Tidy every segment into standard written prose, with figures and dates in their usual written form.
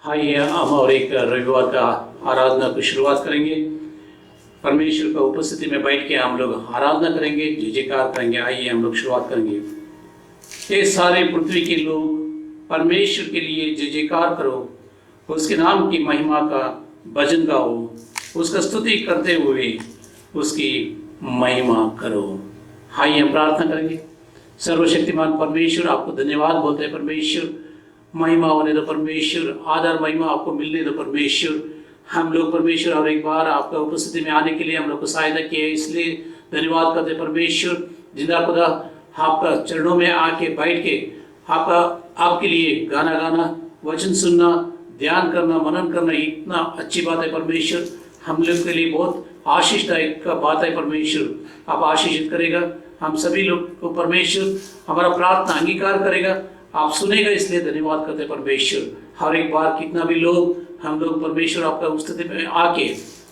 आइए हम और एक रविवार का आराधना की शुरुआत करेंगे। परमेश्वर का उपस्थिति में बैठ के हम लोग आराधना करेंगे, जय जयकार करेंगे। आइए हम लोग शुरुआत करेंगे। ये सारे पृथ्वी के लोग परमेश्वर के लिए जय जयकार करो, उसके नाम की महिमा का भजन गाओ, उसका स्तुति करते हुए उसकी महिमा करो। आइए हम प्रार्थना करेंगे। सर्वशक्तिमान परमेश्वर, आपको धन्यवाद बोलते हैं। परमेश्वर, महिमा होने दो परमेश्वर, आदर महिमा आपको मिलने दो परमेश्वर। हम लोग परमेश्वर और एक बार आपका उपस्थिति में आने के लिए हम लोग को सहायता किया है, इसलिए धन्यवाद करते परमेश्वर। जिंदा खुदा, आपका चरणों में आके बैठ के आपके लिए गाना गाना, वचन सुनना, ध्यान करना, मनन करना इतना अच्छी बात है परमेश्वर। हम लोग के लिए बहुत आशीषदायक का बात है परमेश्वर। आप आशीषित करेगा हम सभी लोग को परमेश्वर, हमारा प्रार्थना अंगीकार करेगा, आप सुनेगा, इसलिए धन्यवाद करते परमेश्वर। हर एक बार कितना भी लोग हम लोग परमेश्वर आपका उपस्थिति में आके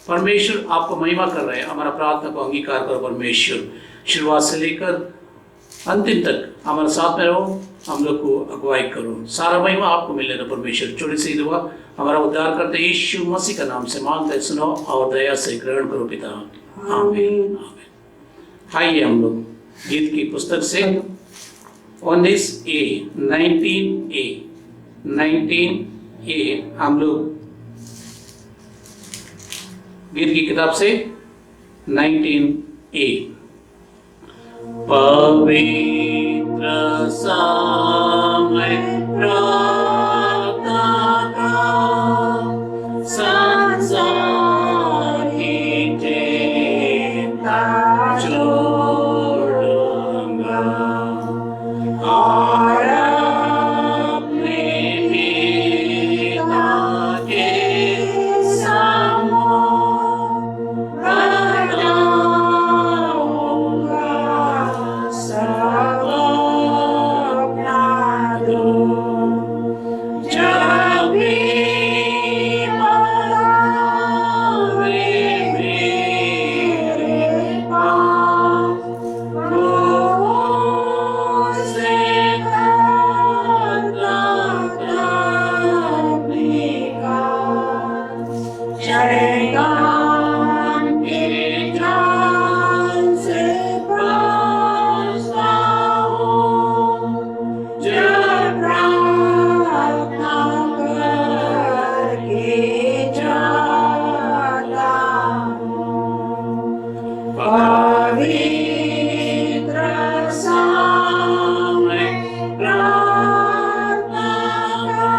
परमेश्वर आपको महिमा कर रहे हैं, हमारा प्रार्थना को अंगीकार करो परमेश्वर। शुरुआत से लेकर अंतिम तक हमारे साथ में रहो, हम लोग को अगुवाई करो, सारा महिमा आपको मिले ना परमेश्वर। छोटी सी दुआ हमारा उद्धार करते यीशु मसीह का नाम से मांगते, सुनो और दया से ग्रहण करो पिता, आमीन। आइए हम लोग गीत की पुस्तक से 19a हम लोग गीत की किताब से 19a। पवित्र समय प्रार्थना का संसार की चिंता छोड़ूंगा और अपने पिता के सम्मुख बढ़ाऊंगा सब अपना दूं। जब भी बुलावे मेरे पास, रोज़ से करता अपने का शैतान के जाल से बचता हूँ। जब प्रार्थना करके जाता हूँ, पवित्र समय प्रार्थना का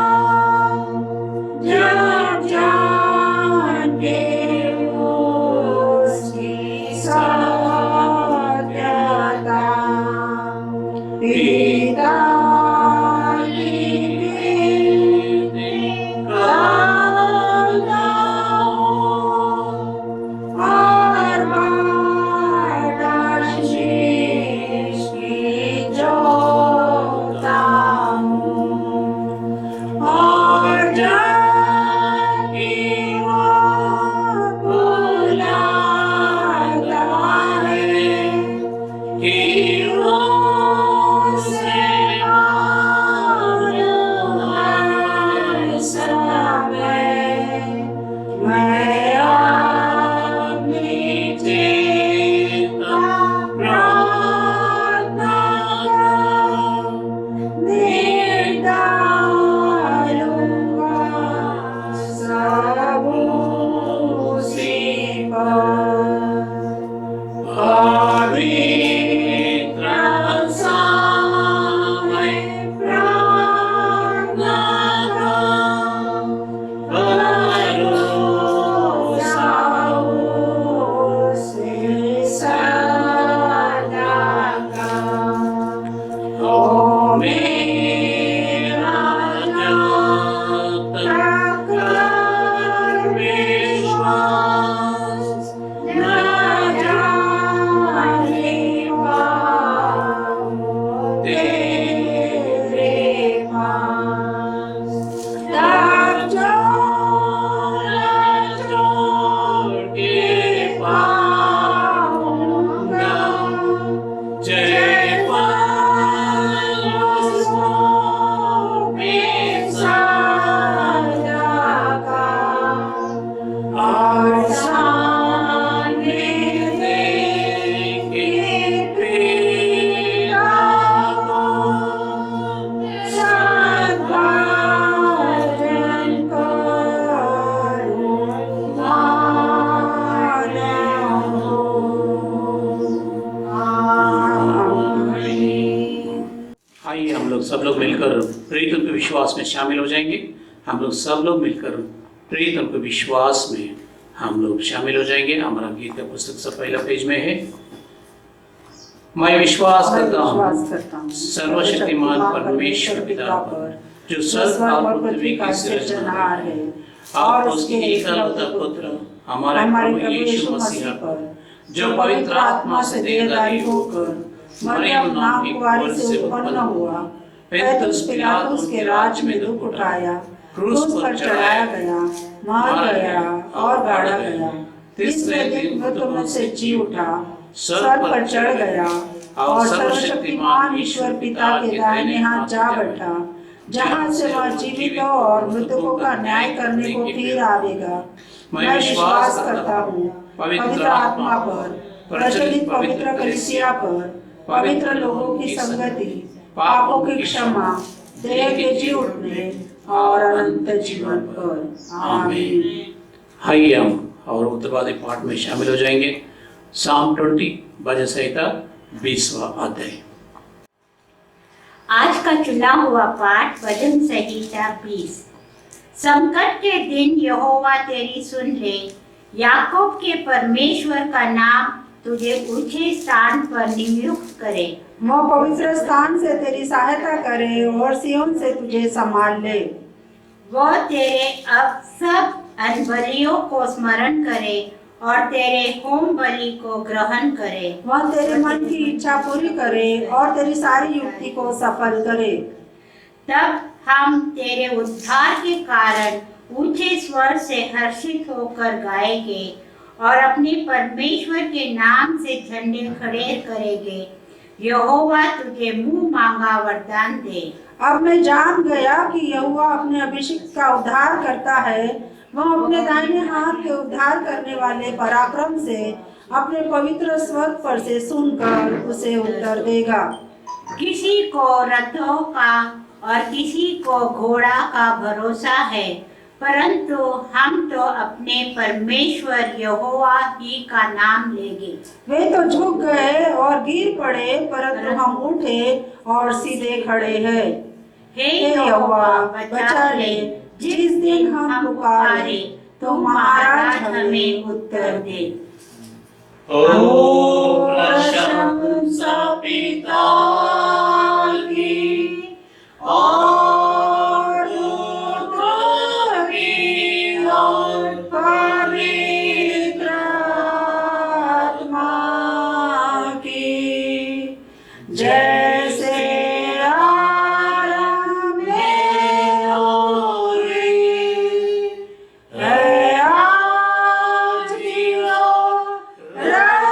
जब जान के उसकी सत्यता पिता करता हूँ और बारदान शीश की जोता हूँ और जाके वो बुलाता है कि उससे मानो हर समय मैं अपनी चिंता प्रार्थना निकालूंगा सब उसी पर। पवित्र समय प्रार्थना का भरोसा उसे सदा का। ओ मेरा जब तक विश्वास न जाने पाऊं तेरे पास, तब छोड़ के पाऊंगा जय पल में सदा मिलकर प्रेरितों के विश्वास में शामिल हो जाएंगे। हम लोग सब लोग मिलकर प्रेरितों के विश्वास में हम लोग शामिल हो जाएंगे। हमारा गीत का पुस्तक सब पहला पेज में है। मैं विश्वास करता हूँ सर्वशक्तिमान परमेश्वर पिता पर, जो स्वर्ग और पृथ्वी का सृजनहार है, और उसके एकलौता पुत्र हमारे प्रभु यीशु मसीह पर, जो पवित्र आत्मा से देहधारी होकर मरियम नाम की कुंवारी से उत्पन्न हुआ, पुन्तियुस पिलातुस के राज्य में दुख उठाया, क्रूस पर चढ़ाया गया, मारा गया और गाड़ा गया, तीसरे दिन मृतों में से जी उठा, स्वर्ग पर चढ़ गया और सर्वशक्तिमान ईश्वर पिता के दाहिने हाथ जा बैठा, जहाँ से वह जीवितों और मृतकों का न्याय करने को फिर आवेगा। मैं विश्वास करता हूँ पवित्र आत्मा पर, प्रचलित पवित्र कलीसिया पर, पवित्र लोगों की संगति, पापों की क्षमा, देह के जी उठने और अनंत जीवन पर। आमीन। आइए हम और उत्तरवादी पाठ में शामिल हो जाएंगे। साम 20 भजन संहिता 20वां अध्याय। आज का चुना हुआ पाठ भजन संहिता 20। संकट के दिन यहोवा तेरी सुन ले, याकूब के परमेश्वर का नाम तुझे ऊंचे स्थान पर नियुक्त करे। वह पवित्र स्थान से तेरी सहायता करे और सियोन से तुझे संभाल ले। वो तेरे अब सब अनबलियों को स्मरण करे और तेरे होम बलि को ग्रहण करे। वह तेरे मन की इच्छा पूरी करे और तेरी सारी युक्ति को सफल करे। तब हम तेरे उद्धार के कारण ऊंचे स्वर से हर्षित होकर गाएंगे और अपने परमेश्वर के नाम से झंडे खड़े करेंगे। यहोवा तुझे मुंह मांगा वरदान दे। अब मैं जान गया कि यहोवा अपने अभिषिक्त का उद्धार करता है। वह अपने दाहिने हाथ के उद्धार करने वाले पराक्रम से अपने पवित्र स्वर पर से सुनकर उसे उत्तर देगा। किसी को रथों का और किसी को घोड़ा का भरोसा है, परंतु हम तो अपने परमेश्वर यहोवा ही का नाम लेंगे। वे तो झुक गए और गिर पड़े, परंतु हम उठे और सीधे खड़े हैं। हे यहोवा बचा ले, जिस दिन हम पुकारे तो महाराज हमें उत्तर दे। ओ प्रशंसा पिता की और पुत्र की और पवित्र आत्मा की, जैसे आरंभ में हुई है, आज भी हो रहेगी,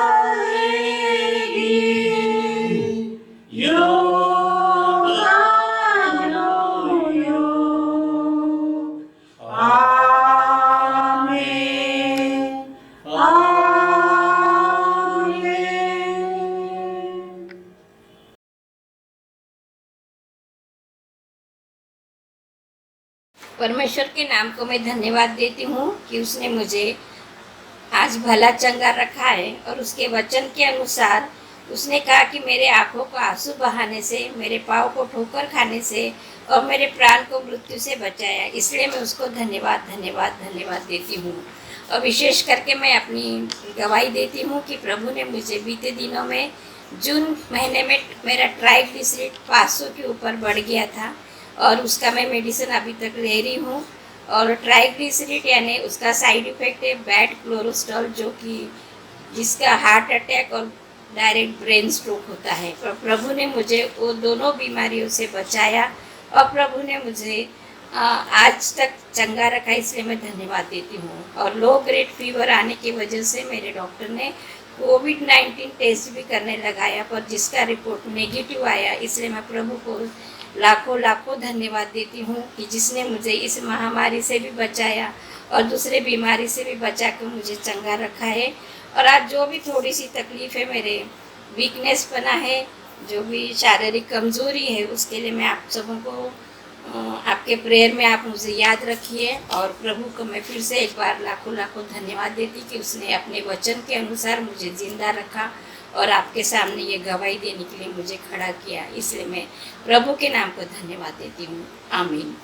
परमेश्वर के नाम को मैं धन्यवाद देती हूँ कि उसने मुझे आज भला चंगा रखा है और उसके वचन के अनुसार उसने कहा कि मेरे आँखों को आंसू बहाने से, मेरे पाँव को ठोकर खाने से और मेरे प्राण को मृत्यु से बचाया। इसलिए मैं उसको धन्यवाद धन्यवाद धन्यवाद देती हूँ। और विशेष करके मैं अपनी गवाही देती हूँ कि प्रभु ने मुझे बीते दिनों में जून महीने में मेरा ट्राइग्लिसराइड 500 के ऊपर बढ़ गया था और उसका मैं मेडिसिन अभी तक ले रही हूँ। और ट्राइग्लिसराइड यानी उसका साइड इफ़ेक्ट है बैड कोलेस्ट्रॉल, जो कि जिसका हार्ट अटैक और डायरेक्ट ब्रेन स्ट्रोक होता है। पर प्रभु ने मुझे वो दोनों बीमारियों से बचाया और प्रभु ने मुझे आज तक चंगा रखा, इसलिए मैं धन्यवाद देती हूँ। और लो ग्रेड फीवर आने की वजह से मेरे डॉक्टर ने कोविड-19 टेस्ट भी करने लगाया, पर जिसका रिपोर्ट नेगेटिव आया। इसलिए मैं प्रभु को लाखों लाखों धन्यवाद देती हूँ कि जिसने मुझे इस महामारी से भी बचाया और दूसरे बीमारी से भी बचा कर मुझे चंगा रखा है। और आज जो भी थोड़ी सी तकलीफ़ है, मेरे वीकनेस बना है, जो भी शारीरिक कमज़ोरी है, उसके लिए मैं आप सबों को आपके प्रेयर में आप मुझे याद रखिए। और प्रभु को मैं फिर से एक बार लाखों लाखों धन्यवाद देती कि उसने अपने वचन के अनुसार मुझे ज़िंदा रखा और आपके सामने ये गवाही देने के लिए मुझे खड़ा किया, इसलिए मैं प्रभु के नाम को धन्यवाद देती हूँ। आमीन।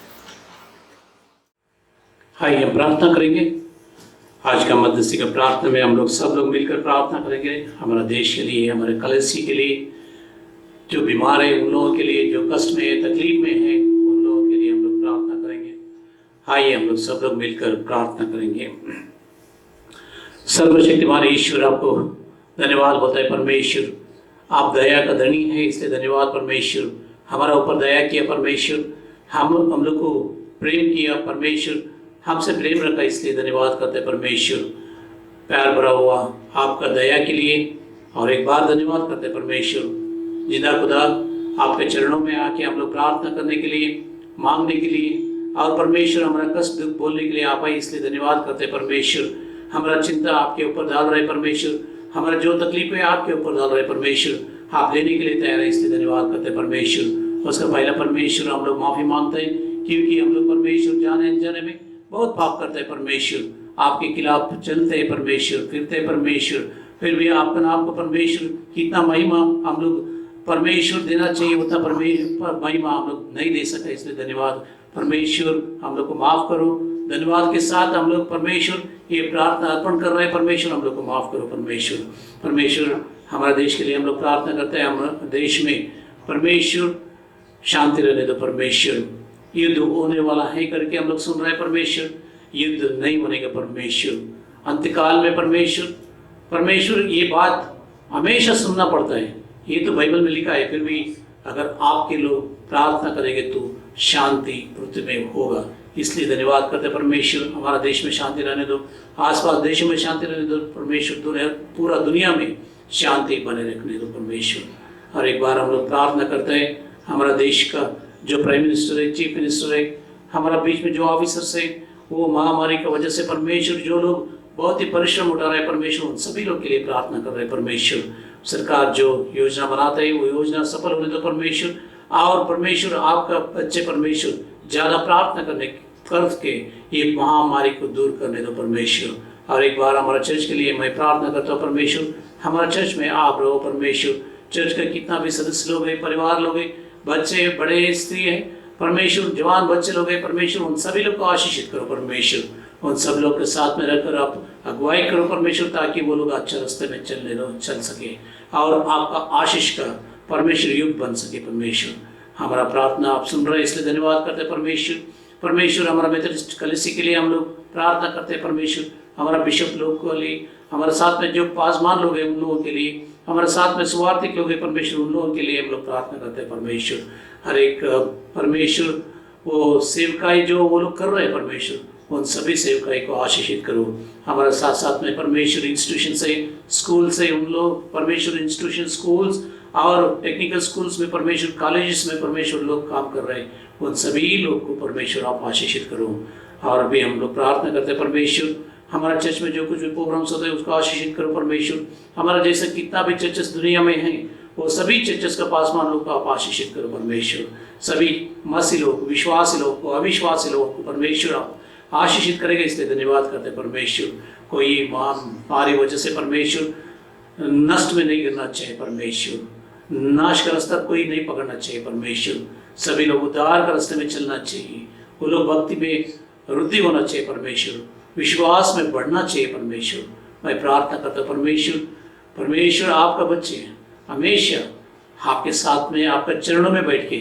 आइए हम प्रार्थना करेंगे। आज का मध्यस्थी का प्रार्थना में हम लोग सब लोग मिलकर प्रार्थना करेंगे, हमारा देश के लिए, हमारे कलीसिया के लिए, जो बीमार है उन लोगों के लिए, जो कष्ट में है, तकलीफ में है, उन लोगों के लिए हम लोग प्रार्थना करेंगे। आइए हम लोग सब लोग मिलकर प्रार्थना करेंगे। सर्वशक्तिमान ईश्वर, आपको धन्यवाद होता है परमेश्वर, आप दया का धनी है, इसलिए धन्यवाद परमेश्वर। हमारा ऊपर दया किया परमेश्वर, हम लोग को प्रेम किया परमेश्वर, हमसे प्रेम रखा, इसलिए धन्यवाद करते हैं परमेश्वर। प्यार भरा हुआ आपका दया के लिए और एक बार धन्यवाद करते हैं परमेश्वर। जिंदा खुदा, आपके चरणों में आके हम लोग प्रार्थना करने के लिए, मांगने के लिए और परमेश्वर हमारा कष्ट दुख बोलने के लिए आप आए, इसलिए धन्यवाद करते हैं परमेश्वर। हमारा चिंता आपके ऊपर डाल रहे परमेश्वर, हमारा जो तकलीफ है आपके ऊपर डाल रहे परमेश्वर, आप लेने के लिए तैयार है, इसलिए धन्यवाद करते हैं परमेश्वर। उसका पहला परमेश्वर हम लोग माफ़ी मांगते हैं, क्योंकि हम लोग परमेश्वर जाने अनजाने में बहुत पाप करते हैं परमेश्वर, आपके खिलाफ चलते हैं परमेश्वर, फिरते हैं परमेश्वर, फिर भी आपका नाम को परमेश्वर कितना महिमा हम लोग परमेश्वर देना चाहिए उतना महिमा हम लोग नहीं दे सके, इसलिए धन्यवाद परमेश्वर। हम लोग को माफ़ करो। धन्यवाद के साथ हम लोग परमेश्वर ये प्रार्थना अर्पण कर रहे हैं परमेश्वर, हम लोग को माफ़ करो परमेश्वर। परमेश्वर हमारे देश के लिए हम लोग प्रार्थना करते हैं, हमारे देश में परमेश्वर शांति रहने दो परमेश्वर। युद्ध होने वाला है करके हम लोग सुन रहे हैं परमेश्वर, युद्ध नहीं होने का परमेश्वर। अंतकाल में परमेश्वर ये बात हमेशा सुनना पड़ता है, ये तो बाइबल में लिखा है, फिर भी अगर आपके लोग प्रार्थना करेंगे तो शांति पृथ्वी में होगा, इसलिए धन्यवाद करते हैं परमेश्वर। हमारा देश में शांति रहने दो, आसपास देशों में शांति रहने दो परमेश्वर, पूरा दुनिया में शांति बने रखने दो परमेश्वर। और एक बार हम लोग प्रार्थना करते हैं, हमारा देश का जो प्राइम मिनिस्टर है, चीफ मिनिस्टर है, हमारा बीच में जो ऑफिसर्स है, वो महामारी की वजह से परमेश्वर जो लोग बहुत ही परिश्रम उठा रहे हैं परमेश्वर, उन सभी लोग के लिए प्रार्थना कर रहे हैं परमेश्वर। सरकार जो योजना बनाते हैं वो योजना सफल होने दो परमेश्वर, और परमेश्वर आपका बच्चे परमेश्वर ज़्यादा प्रार्थना करके ये महामारी को दूर करने दो परमेश्वर। और एक बार हमारा चर्च के लिए मैं प्रार्थना करता हूँ परमेश्वर, हमारा चर्च में आप रहो परमेश्वर। चर्च का कितना भी सदस्य लोग हैं, परिवार लोग हैं, बच्चे बड़े स्त्री हैं परमेश्वर, जवान बच्चे लोग हैं परमेश्वर, उन सभी लोग को आशीषित करो परमेश्वर। उन सब लोग के साथ में रहकर आप अगुवाई करो परमेश्वर, ताकि वो लोग अच्छे रास्ते में चल सके और आपका आशीष का परमेश्वर युग बन सके परमेश्वर। हमारा प्रार्थना आप सुन रहे हैं, इसलिए धन्यवाद करते हैं परमेश्वर। हमारा मेथोडिस्ट कलीसिया के लिए हम लोग प्रार्थना करते हैं परमेश्वर, हमारा बिशप लोग के लिए, हमारे साथ में जो पासवान लोग हैं उन लोगों के लिए, हमारे साथ में सुवार्थिक लोग हैं परमेश्वर, उन लोगों के लिए हम लोग प्रार्थना करते हैं परमेश्वर। हर एक परमेश्वर वो सेवकाई जो वो लोग कर रहे हैं परमेश्वर, उन सभी सेवकाई को आशीषित करो। हमारे साथ साथ में परमेश्वर इंस्टीट्यूशन से, स्कूल से, उन लोग परमेश्वर इंस्टीट्यूशन, स्कूल्स और टेक्निकल स्कूल्स में परमेश्वर, कॉलेजेस में परमेश्वर लोग काम कर रहे हैं, उन सभी लोग को परमेश्वर आप आशीषित करो। और अभी हम लोग प्रार्थना करते हैं परमेश्वर, हमारा चर्च में जो कुछ भी प्रोग्राम्स होते हैं उसको आशीषित करो परमेश्वर। हमारा जैसा कितना भी चर्चेस दुनिया में हैं, वो सभी चर्चेस का पासवान लोग को आप आशीषित करो परमेश्वर। सभी मसीह लोग, विश्वासी लोग को, अविश्वासी लोगों को परमेश्वर आप आशीषित करेगा, इसलिए धन्यवाद करते हैं परमेश्वर। कोई महामारी वजह से परमेश्वर नष्ट में नहीं गिरना चाहिए परमेश्वर, नाश का रास्ता कोई नहीं पकड़ना चाहिए परमेश्वर। सभी लोग उद्धार का रास्ते में चलना चाहिए, वो लोग भक्ति में वृद्धि होना चाहिए परमेश्वर, विश्वास में बढ़ना चाहिए परमेश्वर। मैं प्रार्थना करता हूँ परमेश्वर आपका बच्चे हैं, हमेशा आपके साथ में, आपका चरणों में बैठ के,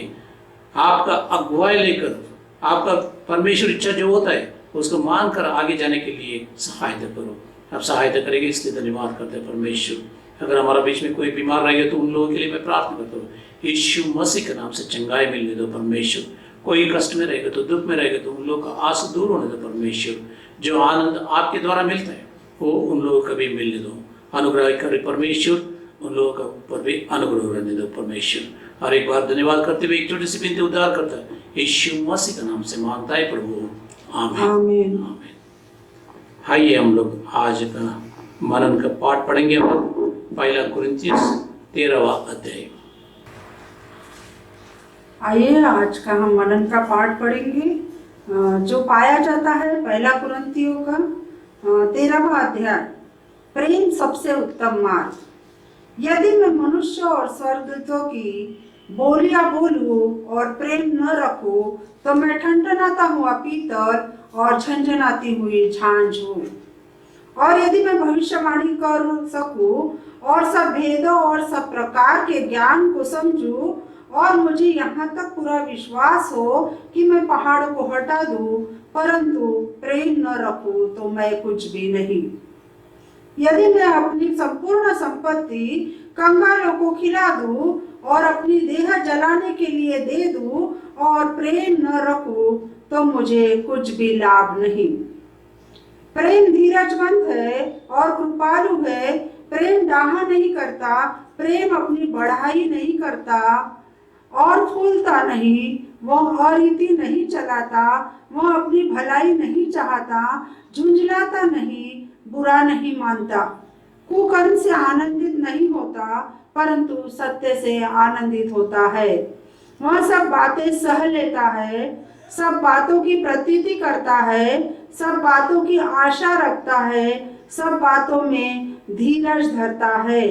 आपका अगुवाई लेकर, आपका परमेश्वर इच्छा जो होता है उसको मानकर आगे जाने के लिए सहायता करो। आप सहायता करेंगे, इसलिए धन्यवाद करते हैं परमेश्वर। अगर हमारा बीच में कोई बीमार रहेगा तो उन लोगों के लिए मैं प्रार्थना करता हूँ, यीशु मसीह के नाम से चंगाई मिलने दो परमेश्वर। कोई कष्ट में रहेगा तो, दुख में रहेगा तो, उन लोगों का आंसू दूर होने दो परमेश्वर। जो आनंद आपके द्वारा मिलता है वो उन लोगों को भी मिलने दो, अनुग्रह करे परमेश्वर, उन लोगों का ऊपर भी अनुग्रह रहने दो परमेश्वर। और एक बार धन्यवाद करते हुए एक छोटी सी विनती उद्धार करता है, यीशु मसीह के नाम से मांगता है प्रभु, आमीन आमीन। आइए हम लोग आज का मनन का पाठ पढ़ेंगे। हम लोग पहला कुरिन्थियस 13वां अध्याय। आइए आज का हम मनन का पाठ पढ़ेंगे, जो पाया जाता है पहला कुरिन्थियों का 13वां अध्याय, प्रेम सबसे उत्तम मार्ग। यदि मैं मनुष्य और स्वर्गदूतों की बोलियां बोलूं और प्रेम न रखूं, तो मैं ठनठनाता हुआ पीतल और झंझनाती हुई झांझ हूँ। और यदि मैं भविष्यवाणी कर सकूं और सब भेदों और सब प्रकार के ज्ञान को समझूं, और मुझे यहाँ तक पूरा विश्वास हो कि मैं पहाड़ों को हटा दूं, परंतु प्रेम न रखूं, तो मैं कुछ भी नहीं। यदि मैं अपनी संपूर्ण संपत्ति कंगालों को खिला दूं और अपनी देह जलाने के लिए दे दूं और प्रेम न रखूं, तो मुझे कुछ भी लाभ नहीं। प्रेम धीरजवंत है और कृपालु है। प्रेम डाहा नहीं करता, प्रेम अपनी बढ़ाई नहीं करता और फूलता नहीं, वह अरीति नहीं चलाता, वह अपनी भलाई नहीं चाहता, झुंझलाता नहीं, बुरा नहीं मानता, कुकर्म से आनंदित नहीं होता, परंतु सत्य से आनंदित होता है। वह सब बातें सह लेता है, सब बातों की प्रतीति करता है, सब बातों की आशा रखता है, सब बातों में धीरज धरता है।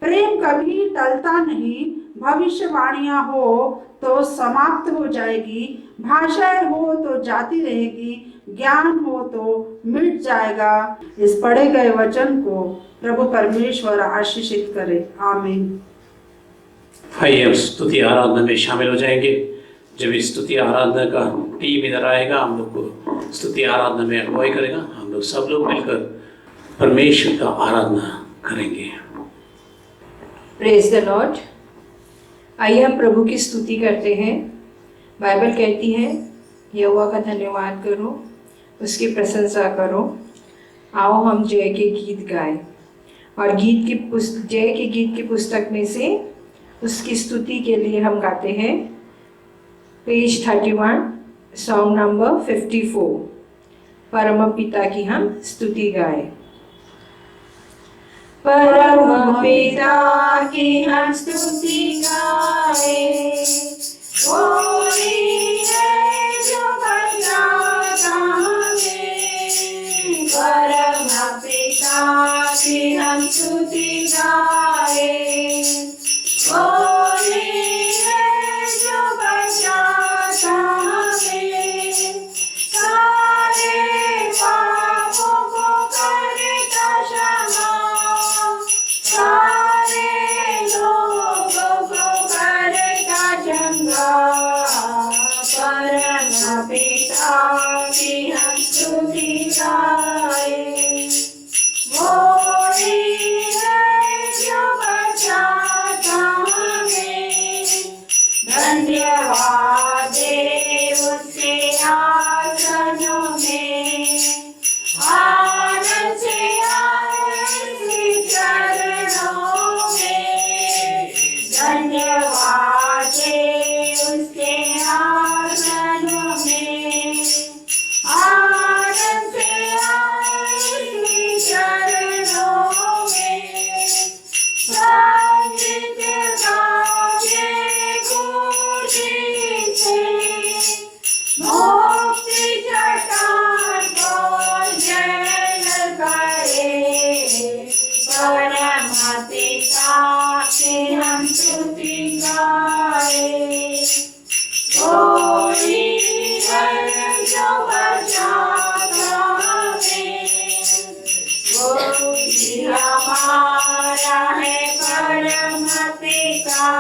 प्रेम कभी टलता नहीं। भविष्यवाणियां हो तो समाप्त हो जाएगी, भाषाएं हो तो जाती रहेगी, ज्ञान हो तो मिट जाएगा। इस पढ़े गए वचन को प्रभु परमेश्वर आशीषित करे। आमीन। आइए हम स्तुति आराधना में शामिल हो जाएंगे। जब इस स्तुति आराधना का टीम इधर आएगा, हम लोग को स्तुति आराधना में अगुवाई करेगा। हम लोग सब लोग मिलकर परमेश्वर का आराधना करेंगे। Praise the Lord. आइए हम प्रभु की स्तुति करते हैं। बाइबल कहती है, यहोवा का धन्यवाद करो, उसकी प्रशंसा करो। आओ हम जय के गीत गाएं। और जय के गीत की पुस्तक में से उसकी स्तुति के लिए हम गाते हैं पेज 31, सॉन्ग नंबर 54। परम पिता की हम स्तुति गाएं। परम पिता की हम स्तुति गाएं, कोई है जो बचाता हमें। परम पिता की हम स्तुति गाएं, कोई है जो बचाता हमें। सारे पापों को करता क्षमा, सारे लोगों को करता चंगा। परम पिता की हम स्तुति गाएं, वो ही है जो बचाता हमें। धन्यवाद दे उसके आसनों में, आनंद से आए उसके चरणों में। धन्यवाद दे उसके आसनों में, आनंद से आए उसके चरणों में। संगीत गावे खुशी से, मुक्ति चट्टान को जय करे। परम पिता की हम स्तुति गाएं, कोई है जो बचाता हमें। वो भी हमारा है परम पिता,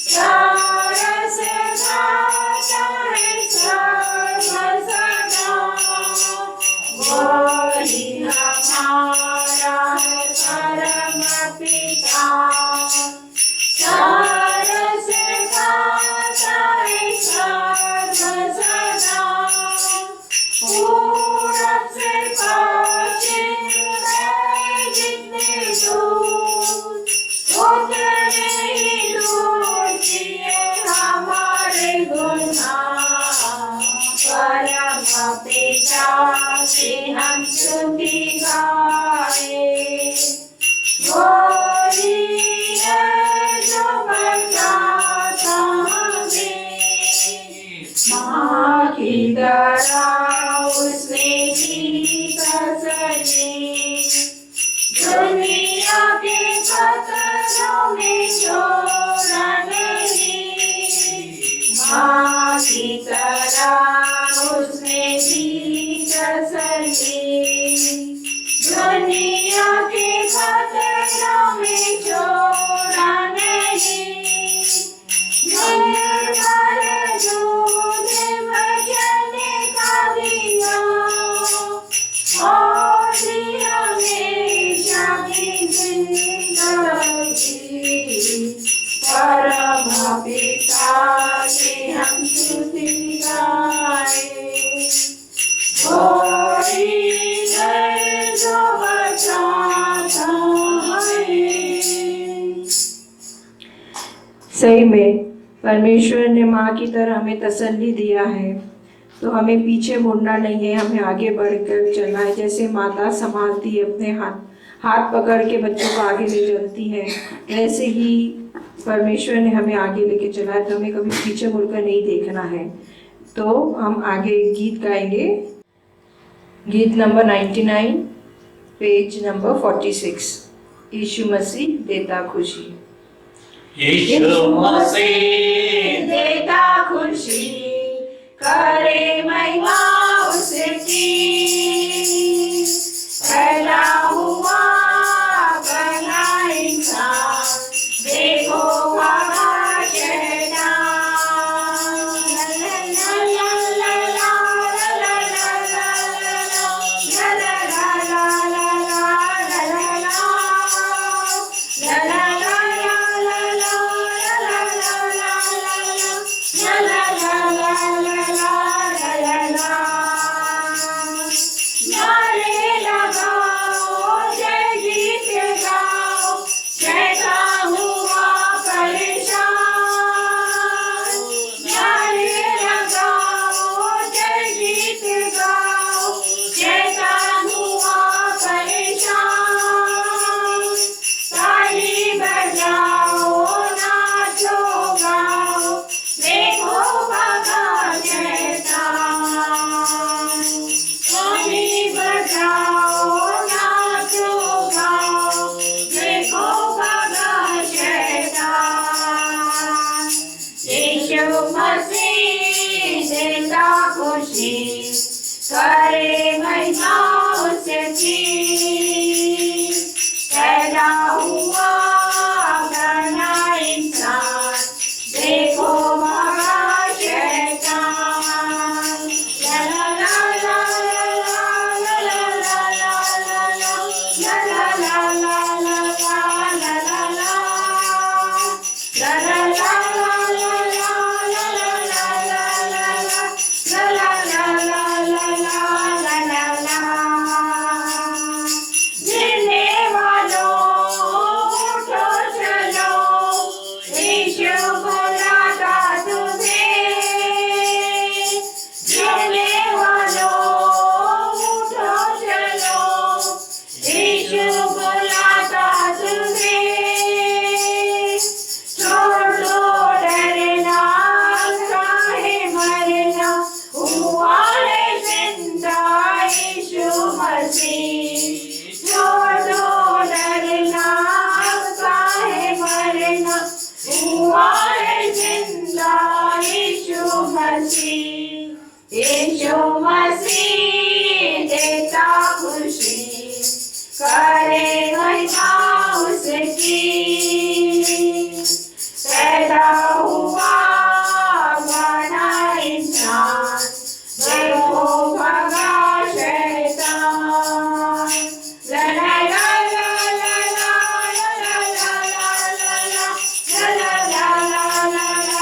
सारा से गाता है सर्व सदा। वो ही हमारा है परम पिता, सारा से गाता है सर्व सदा। पूरब से पश्चिम में जितने दूर, उतने ही दूर किए हमारे गुनाह। परम पिता की हम स्तुति गाएं, वो ही है जो बचाता हमें। माँ की तरह उसने की तसल्ली, दुनिया के की तरह उसने दी तसल्ली। दुनिया के खतरों में छोड़ा नहीं, निर्मल दूध वचन का दिया, और दिया हमेशा की जिंदगी। परम पिता की हम स्तुति गाएं, कोई है जो बचाता है। सही में परमेश्वर ने माँ की तरह हमें तसल्ली दिया है, तो हमें पीछे मुड़ना नहीं है, हमें आगे बढ़कर चलना है। जैसे माता संभालती है, अपने हाथ पकड़ के बच्चों को आगे ले चलती है, वैसे ही परमेश्वर ने हमें आगे लेके चला है, तो हमें कभी पीछे मुड़कर नहीं देखना है। तो हम आगे गीत गाएंगे, गीत नंबर 99, पेज नंबर 46, यीशु मसीह देता खुशी। यीशु मसीह देता खुशी, करे महिमा उसकी। पैदा हुआ बना इंसान, देखो वहाँ शैतान। करे महिमा उसकी। पैदा हुआ बना इंसान, देखो वहाँ शैतान। ला ला ला ला ला ला ला ला ला ला ला ला ला ला ला ला ला यीशु मसीह देता खुशी, करे महिमा उसकी। पैदा हुआ बना इंसान, देखो भगा शैतान। ला ला ला ला ला ला ला ला ला ला ला ला ला ला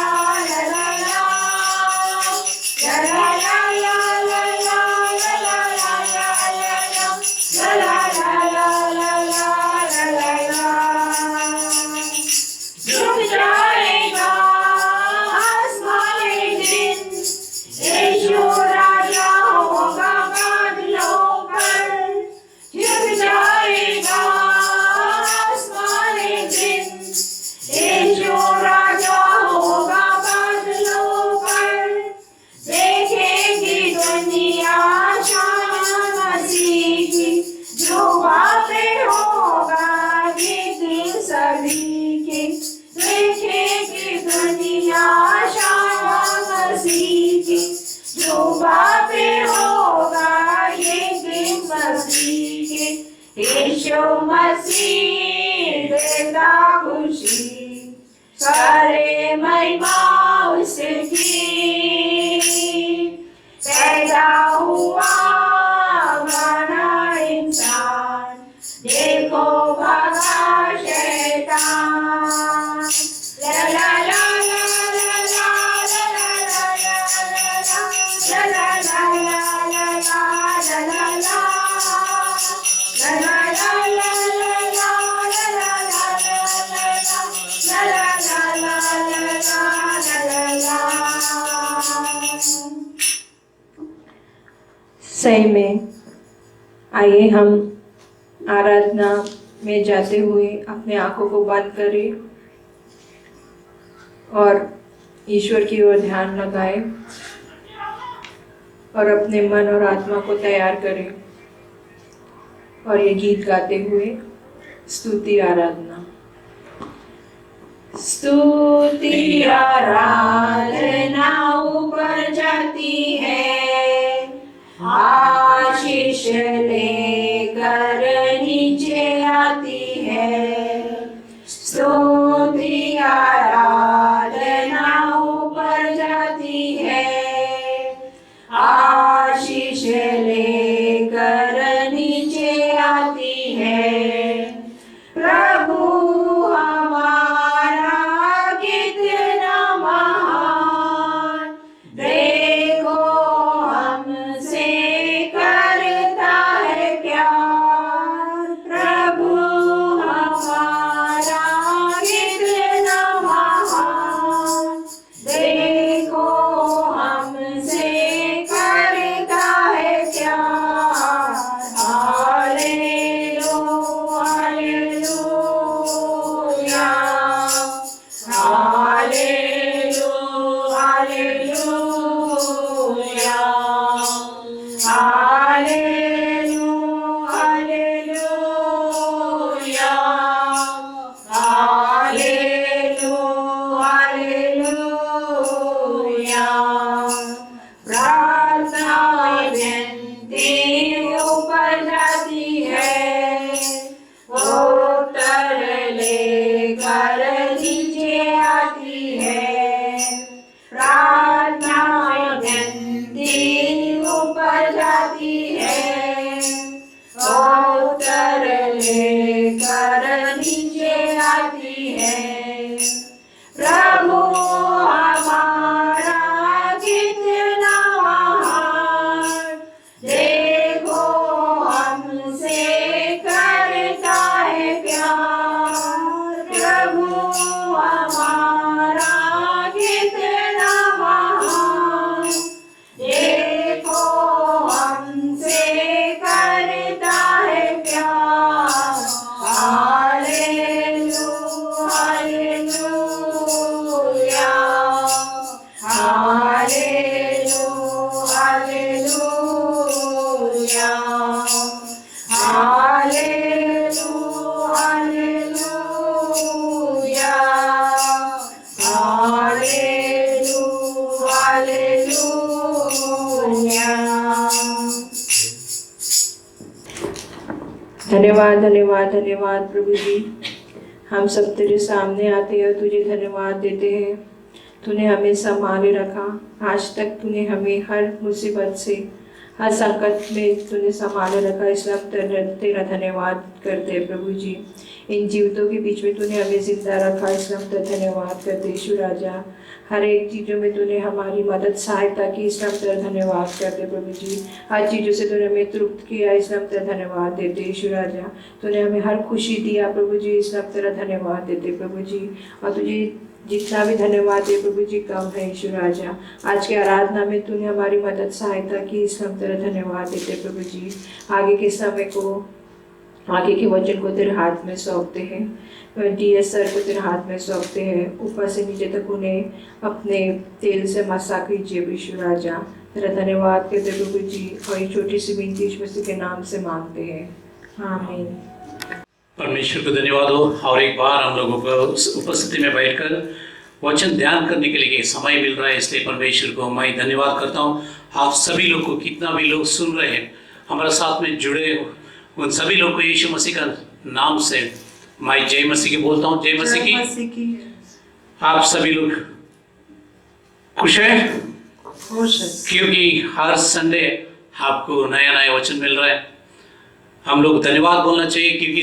देखे की जुबा पे होगा ये मसीह के, यीशु मसीह देगा खुशी, करे महिमा उसकी। पैदा हुआ बना इंसान, देखो भागा शैतान। ला ला ला ला ला ला ला ला ला ला ला ला सही में आइए हम आराधना में जाते हुए अपने आंखों को बंद करें और ईश्वर की ओर ध्यान लगाएं और अपने मन और आत्मा को तैयार करें और ये गीत गाते हुए स्तुति आराधना। स्तुति आराधना ऊपर जाती है, आशीष लेकर नीचे आती है। स्तुति आराधना ऊपर जाती है, आशीष लेकर नीचे आती है। प्रभु हमारा कितना महान, देखो हमसे करता है प्यार। प्रभु हमारा कितना महान, देखो हमसे करता है प्यार। Hallelujah hallelujah hallelujah hallelujah hallelujah. प्रार्थना विनती ऊपर जाती है, उत्तर लेकर नीचे आती है। प्रार्थना विनती ऊपर जाती है, उत्तर लेकर नीचे आती है। प्रभु हमारा कितना महान, देखो हमसे करता है प्यार। प्रभु हमारा कितना महान, देखो हमसे करता है प्यार। Hallelujah hallelujah hallelujah hallelujah. धन्यवाद धन्यवाद धन्यवाद प्रभु जी, हम सब तेरे सामने आते हैं और तुझे धन्यवाद देते हैं। तूने हमें संभाले रखा, आज तक तूने हमें हर मुसीबत से, हर संकट में तूने संभाले रखा, इसलिए तेरा धन्यवाद करते हैं प्रभु जी। इन जीवितों के बीच में तूने हमें जिंदा रखा, इसलिए हम तेरा धन्यवाद करते यीशु राजा। हर एक चीज़ों में तूने हमारी मदद सहायता की, इसलिए हम तेरा धन्यवाद करते प्रभु जी। हर चीज़ों से तूने हमें तृप्त किया, इसलिए हम तेरा धन्यवाद देते यीशु राजा। तूने हमें हर खुशी दिया प्रभु जी, इसलिए हम तेरा धन्यवाद देते प्रभु जी। और तुझे जितना भी धन्यवाद दे प्रभु जी कम है यीशु राजा। आज के आराधना में तूने हमारी मदद सहायता की, इसलिए हम तेरा धन्यवाद देते प्रभु जी। आगे के समय को, आगे के वचन को तेरे हाथ में सौंपते हैं। डीएस सर को तेरे हाथ में सौंपते हैं, ऊपर से नीचे तक उन्हें अपने तेल से मसा कीजिए यीशु राजा। तेरा धन्यवाद करते प्रभु जी, और ये छोटी सी विनती यीशु मसीह के नाम से मांगते हैं, आमीन। परमेश्वर को धन्यवाद हो। और एक बार हम लोगों को उपस्थिति में बैठकर वचन ध्यान करने के लिए समय मिल रहा है, इसलिए परमेश्वर को मैं धन्यवाद करता हूँ। आप सभी लोग को, कितना भी लोग सुन रहे हैं, हमारे साथ में जुड़े उन सभी लोग को यीशु मसीह का नाम से मैं जय मसीह की बोलता हूँ। जय मसीह की। आप सभी लोग खुश हैं? खुश है। क्योंकि हर संडे आपको नया नया वचन मिल रहा है। हम लोग धन्यवाद बोलना चाहिए, क्योंकि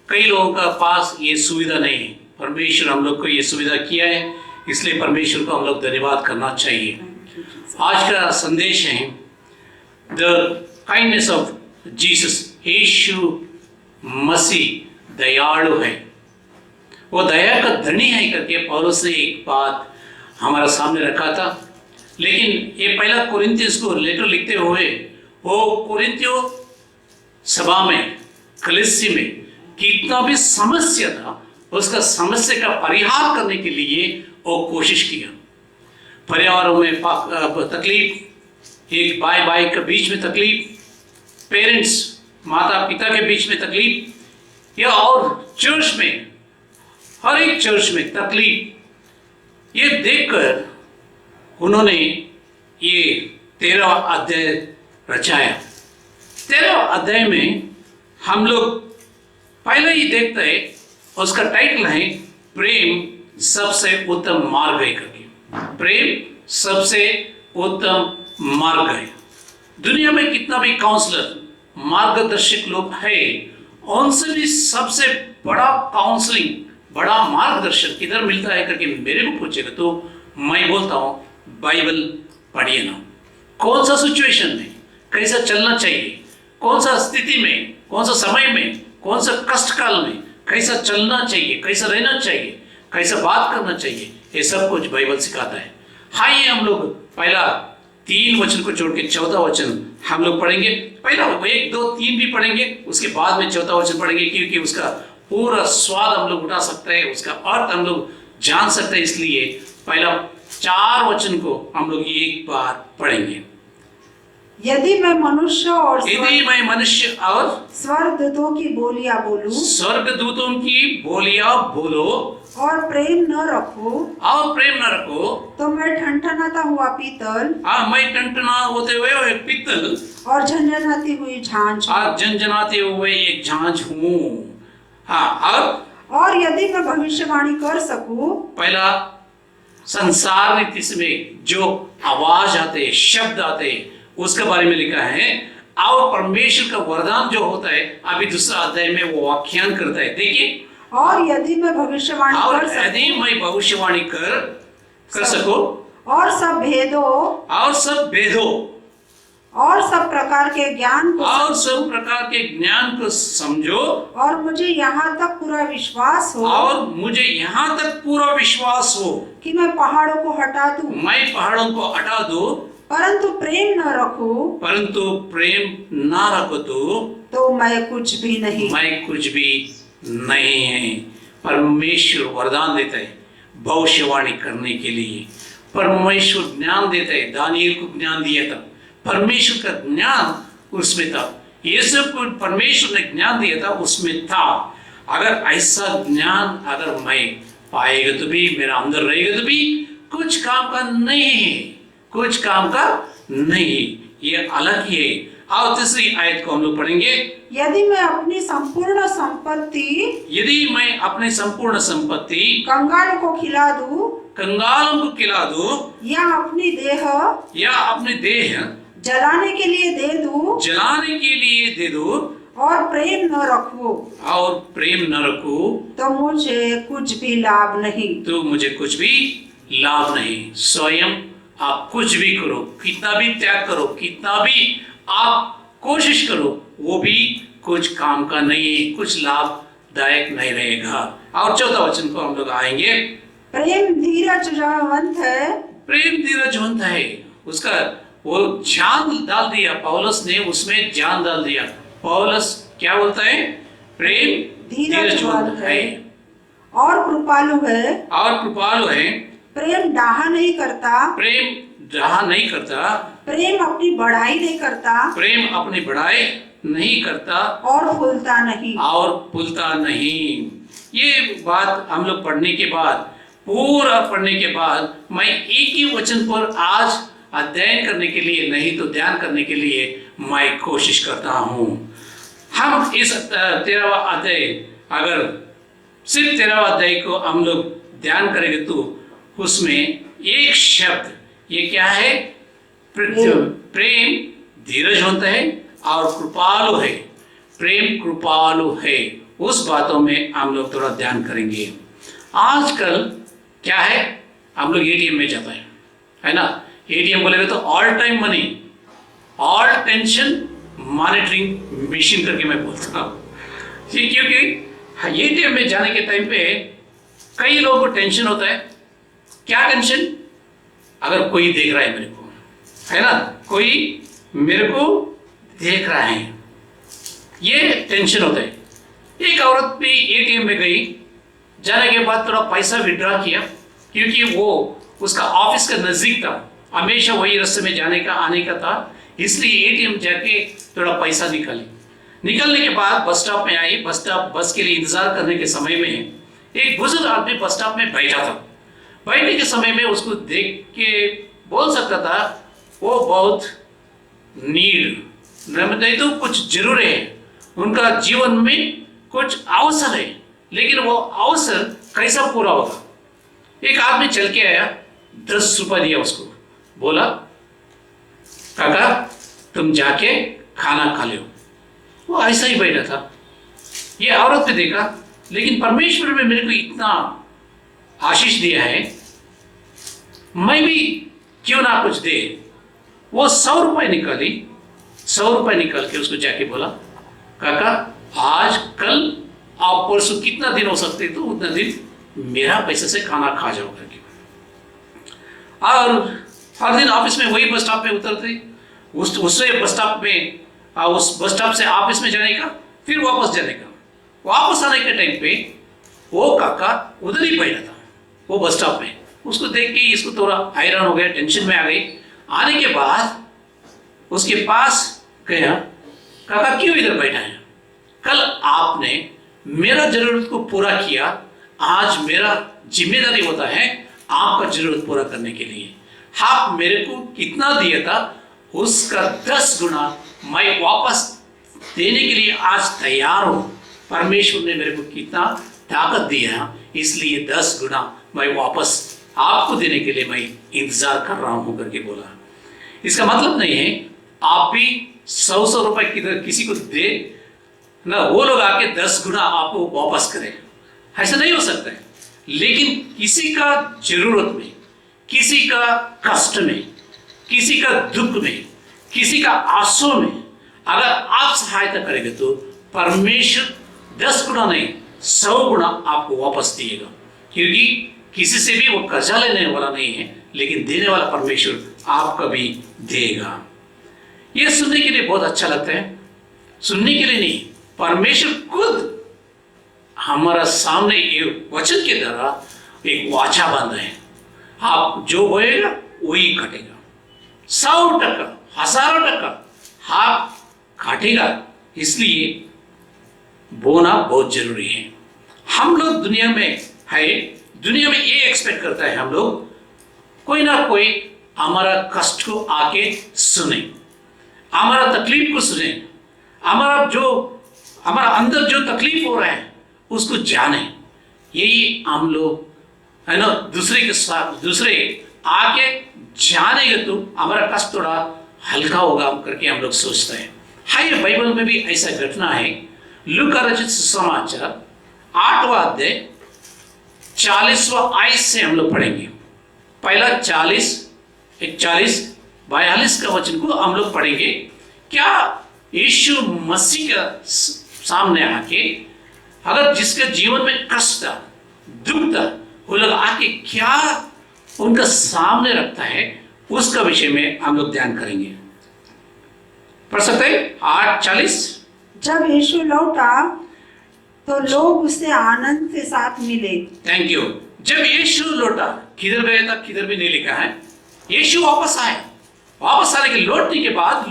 कई लोगों का पास ये सुविधा नहीं है। परमेश्वर हम लोग को ये सुविधा किया है, इसलिए परमेश्वर को हम लोग धन्यवाद करना चाहिए। आज का संदेश है द काइंडनेस ऑफ जीसस। यीशु मसीह दयालु है, वो दया का धनी है करके पौलुस ने एक बात हमारा सामने रखा था। लेकिन ये पहला कोरिन्थियों को लेटर लिखते हुए वो कोरिन्थियों सभा में, कलीसिया में कितना भी समस्या था, उसका समस्या का परिहार करने के लिए वो कोशिश किया। परिवारों में तकलीफ, एक भाई भाई के बीच में तकलीफ, पेरेंट्स माता पिता के बीच में तकलीफ, या और चर्च में, हर एक चर्च में तकलीफ, ये देखकर उन्होंने ये 13वां अध्याय रचाया। 13वां अध्याय में हम लोग पहले ही देखते हैं, उसका टाइटल है प्रेम सबसे उत्तम मार्ग है करके। प्रेम सबसे उत्तम मार्ग है। दुनिया में कितना भी काउंसलर, मार्गदर्शक लोग हैं, उनसे भी सबसे बड़ा काउंसलिंग, बड़ा मार्गदर्शन किधर मिलता है करके मेरे को पूछेगा तो मैं बोलता हूँ बाइबल पढ़िए ना। कौन सा सिचुएशन में कैसा चलना चाहिए, कौन सा स्थिति में, कौन सा समय में, कौन सा कष्ट काल में कैसा चलना चाहिए, कैसा रहना चाहिए, कैसा बात करना चाहिए, ये सब कुछ बाइबल सिखाता है। हाँ, ये हम लोग पहला 3 वचन को छोड़ के 14 वचन हम लोग पढ़ेंगे। पहला 1, 2, 3 भी पढ़ेंगे, उसके बाद में 14 वचन पढ़ेंगे, क्योंकि उसका पूरा स्वाद हम लोग उठा सकते हैं, उसका अर्थ हम लोग जान सकते हैं। इसलिए पहला 4 वचन को हम लोग एक बार पढ़ेंगे। यदि मैं मनुष्य और स्वर्गदूतों की बोलियां बोलूं, स्वर्गदूतों की बोलियां बोलो और प्रेम न रखो, तो मैं ठनठनाता हुआ पीतल, मैं ठनठना होते हुए पीतल और झंझनाती हुई झांझ, झंझनाते हुए एक झांझ हूँ। हाँ, अब और यदि मैं भविष्यवाणी कर सकूं, पहला संसार नीति में जो आवाज आते, शब्द आते, उसके बारे में लिखा है। और परमेश्वर का वरदान जो होता है, अभी दूसरा अध्याय में वो व्याख्यान करता है। देखिए, और यदि मैं भविष्यवाणी कर सको, और सब भेदों, और सब प्रकार के ज्ञान को समझो, और मुझे यहाँ तक पूरा विश्वास हो, कि मैं पहाड़ों को हटा दूं, परंतु प्रेम न रखो तो मैं कुछ भी नहीं है। परमेश्वर वरदान देता है भविष्यवाणी करने के लिए। परमेश्वर ज्ञान देता है। दानिएल को ज्ञान दिया था, परमेश्वर का ज्ञान उसमें था। ये सब कुछ परमेश्वर ने ज्ञान दिया था, उसमें था। अगर ऐसा ज्ञान अगर मैं पाएगा तो भी, मेरा अंदर रहेगा तो भी कुछ काम का नहीं। ये अलग ही है। और तीसरी आयत को हम लोग पढ़ेंगे। यदि मैं अपनी संपूर्ण संपत्ति कंगालों को खिला दूं, या अपनी देह जलाने के लिए दे दूं, और प्रेम न रखूं, तो मुझे कुछ भी लाभ नहीं। स्वयं आप कुछ भी करो, कितना भी त्याग करो, कितना भी आप कोशिश करो, वो भी कुछ काम का नहीं है, कुछ लाभदायक नहीं रहेगा। और 14 वचन को हम लोग आएंगे। प्रेम धीरजवंत है। उसका वो जान डाल दिया, पौलुस ने उसमें जान डाल दिया। पौलुस क्या बोलता है? प्रेम धीरजवंत है और कृपालु है। प्रेम डाहा नहीं करता, प्रेम अपनी बढ़ाई नहीं करता, और फूलता नहीं। ये बात हम लोग पढ़ने के बाद पूरा पढ़ने के बाद मैं एक ही वचन पर आज अध्ययन करने के लिए नहीं तो ध्यान करने के लिए मैं कोशिश करता हूँ। हम इस 13वां अध्याय, अगर सिर्फ 13वां अध्याय को हम लोग ध्यान करेंगे तो उसमें एक शब्द, ये क्या है? प्रेम धीरजवंत है और कृपालु है। प्रेम कृपालु है, उस बातों में हम लोग थोड़ा ध्यान करेंगे। आजकल क्या है, हम लोग एटीएम में जाता है ना। एटीएम बोलेगा तो all time money, all tension monitoring machine करके मैं बोलता हूँ, क्योंकि एटीएम में जाने के टाइम पे कई लोगों को टेंशन होता है। क्या टेंशन? अगर कोई देख रहा है मेरे को, है ना, कोई मेरे को देख रहा है, ये टेंशन होता है। एक औरत भी एटीएम में गई, जाने के बाद थोड़ा पैसा विड्रॉ किया, क्योंकि वो उसका ऑफिस का नजदीक था, हमेशा वही रास्ते में जाने का आने का था, इसलिए एटीएम जाके थोड़ा पैसा निकलने के बाद बस स्टॉप में आई। बस के लिए इंतजार करने के समय में एक बुजुर्ग आदमी बस स्टॉप में बैठा था। बैठने के समय में उसको देख के बोल सकता था वो बहुत नहीं तो कुछ जरूर है, उनका जीवन में कुछ अवसर है, लेकिन वो अवसर कैसा पूरा होगा। एक आदमी चल के आया, 10 रुपये दिया उसको, बोला काका तुम जाके खाना खा लो। वो ऐसा ही बैठा था। ये औरत ने देखा, लेकिन परमेश्वर ने मेरे को इतना आशीष दिया है, मैं भी क्यों ना कुछ दे। वो 100 रुपये निकाली, 100 रुपये निकाल के उसको जाके बोला काका आज कल आप परसों कितना दिन हो सकते तो उतना दिन मेरा पैसे से खाना खा जाओ करके। और हर दिन ऑफिस में वही बस स्टॉप पे उतरते, उससे बस स्टॉप में उस बस स्टॉप से ऑफिस में जाने का, फिर वापस जाने का। वापस आने के टाइम पे वो काका उधर ही बैठा था, वो बस स्टॉप में। उसको देख के इसको थोड़ा हैरान हो गया, टेंशन में आ गई। आने के बाद उसके पास गया, काका क्यों इधर बैठा है? कल आपने मेरा जरूरत को पूरा किया, आज मेरा जिम्मेदारी होता है आपका जरूरत पूरा करने के लिए। आप मेरे को कितना दिया था उसका 10 गुना मैं वापस देने के लिए आज तैयार हूं। परमेश्वर ने मेरे को कितना ताकत दिया, इसलिए 10 गुना मैं वापस आपको देने के लिए मैं इंतजार कर रहा हूं करके बोला। इसका मतलब नहीं है आप भी 100 रुपए किधर किसी को दे ना, वो लोग आके 10 गुना आपको वापस करें, ऐसा नहीं हो सकता है। लेकिन किसी का जरूरत में, किसी का कष्ट में, किसी का दुख में, किसी का आंसू में अगर आप सहायता करेंगे तो परमेश्वर 10 गुना नहीं 100 गुना आपको वापस दिएगा, क्योंकि किसी से भी वो कर्जा लेने वाला नहीं है, लेकिन देने वाला परमेश्वर आपका भी देगा। ये सुनने के लिए बहुत अच्छा लगता है, सुनने के लिए नहीं, परमेश्वर खुद हमारा सामने एक वचन के द्वारा एक वाचा बांधा है। आप जो बोएगा वही कटेगा, 100%, 1000% आप काटेगा। इसलिए बोना बहुत जरूरी है। हम लोग दुनिया में है, दुनिया में ये एक्सपेक्ट करता है हम लोग कोई ना कोई हमारा कष्ट को आके सुने, हमारा तकलीफ को सुने, हमारा अंदर जो तकलीफ हो रहा है उसको जाने। यही हम लोग है ना, दूसरे आके जानेंगे तो हमारा कष्ट थोड़ा हल्का होगा करके हम लोग सोचते हैं। हाय बाइबल में भी ऐसा घटना है। लूका रचित सुसमाचार 8वां अध्याय 40वां आयत से हम लोग पढ़ेंगे। पहला 40, 41, 42 का वचन को हम लोग पढ़ेंगे। क्या यीशु मसीह का सामने आके अगर जिसके जीवन में कष्ट था, दुख था, वो लोग आके क्या उनका सामने रखता है, उसका विषय में हम लोग ध्यान करेंगे। पढ़ सकते हैं 8:40। जब यीशु लौटा तो लोग उससे आनंद के साथ मिले। Thank you. जब यीशु लौटा, किधर गया था किधर भी नहीं लिखा है। यीशु वापस आए, वापस आने के लौटने के बाद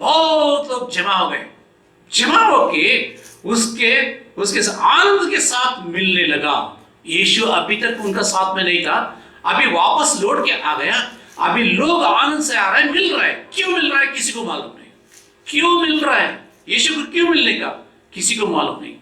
बहुत लोग जमा हो गए, जमा होके उसके आनंद के साथ मिलने लगा। यीशु अभी तक उनका साथ में नहीं था, अभी वापस लौट के आ गया। अभी लोग आनंद से आ रहे हैं, मिल रहा है। क्यों मिल रहा है किसी को मालूम नहीं। क्यों मिल रहा है यीशु को, क्यों मिलने का किसी को मालूम नहीं।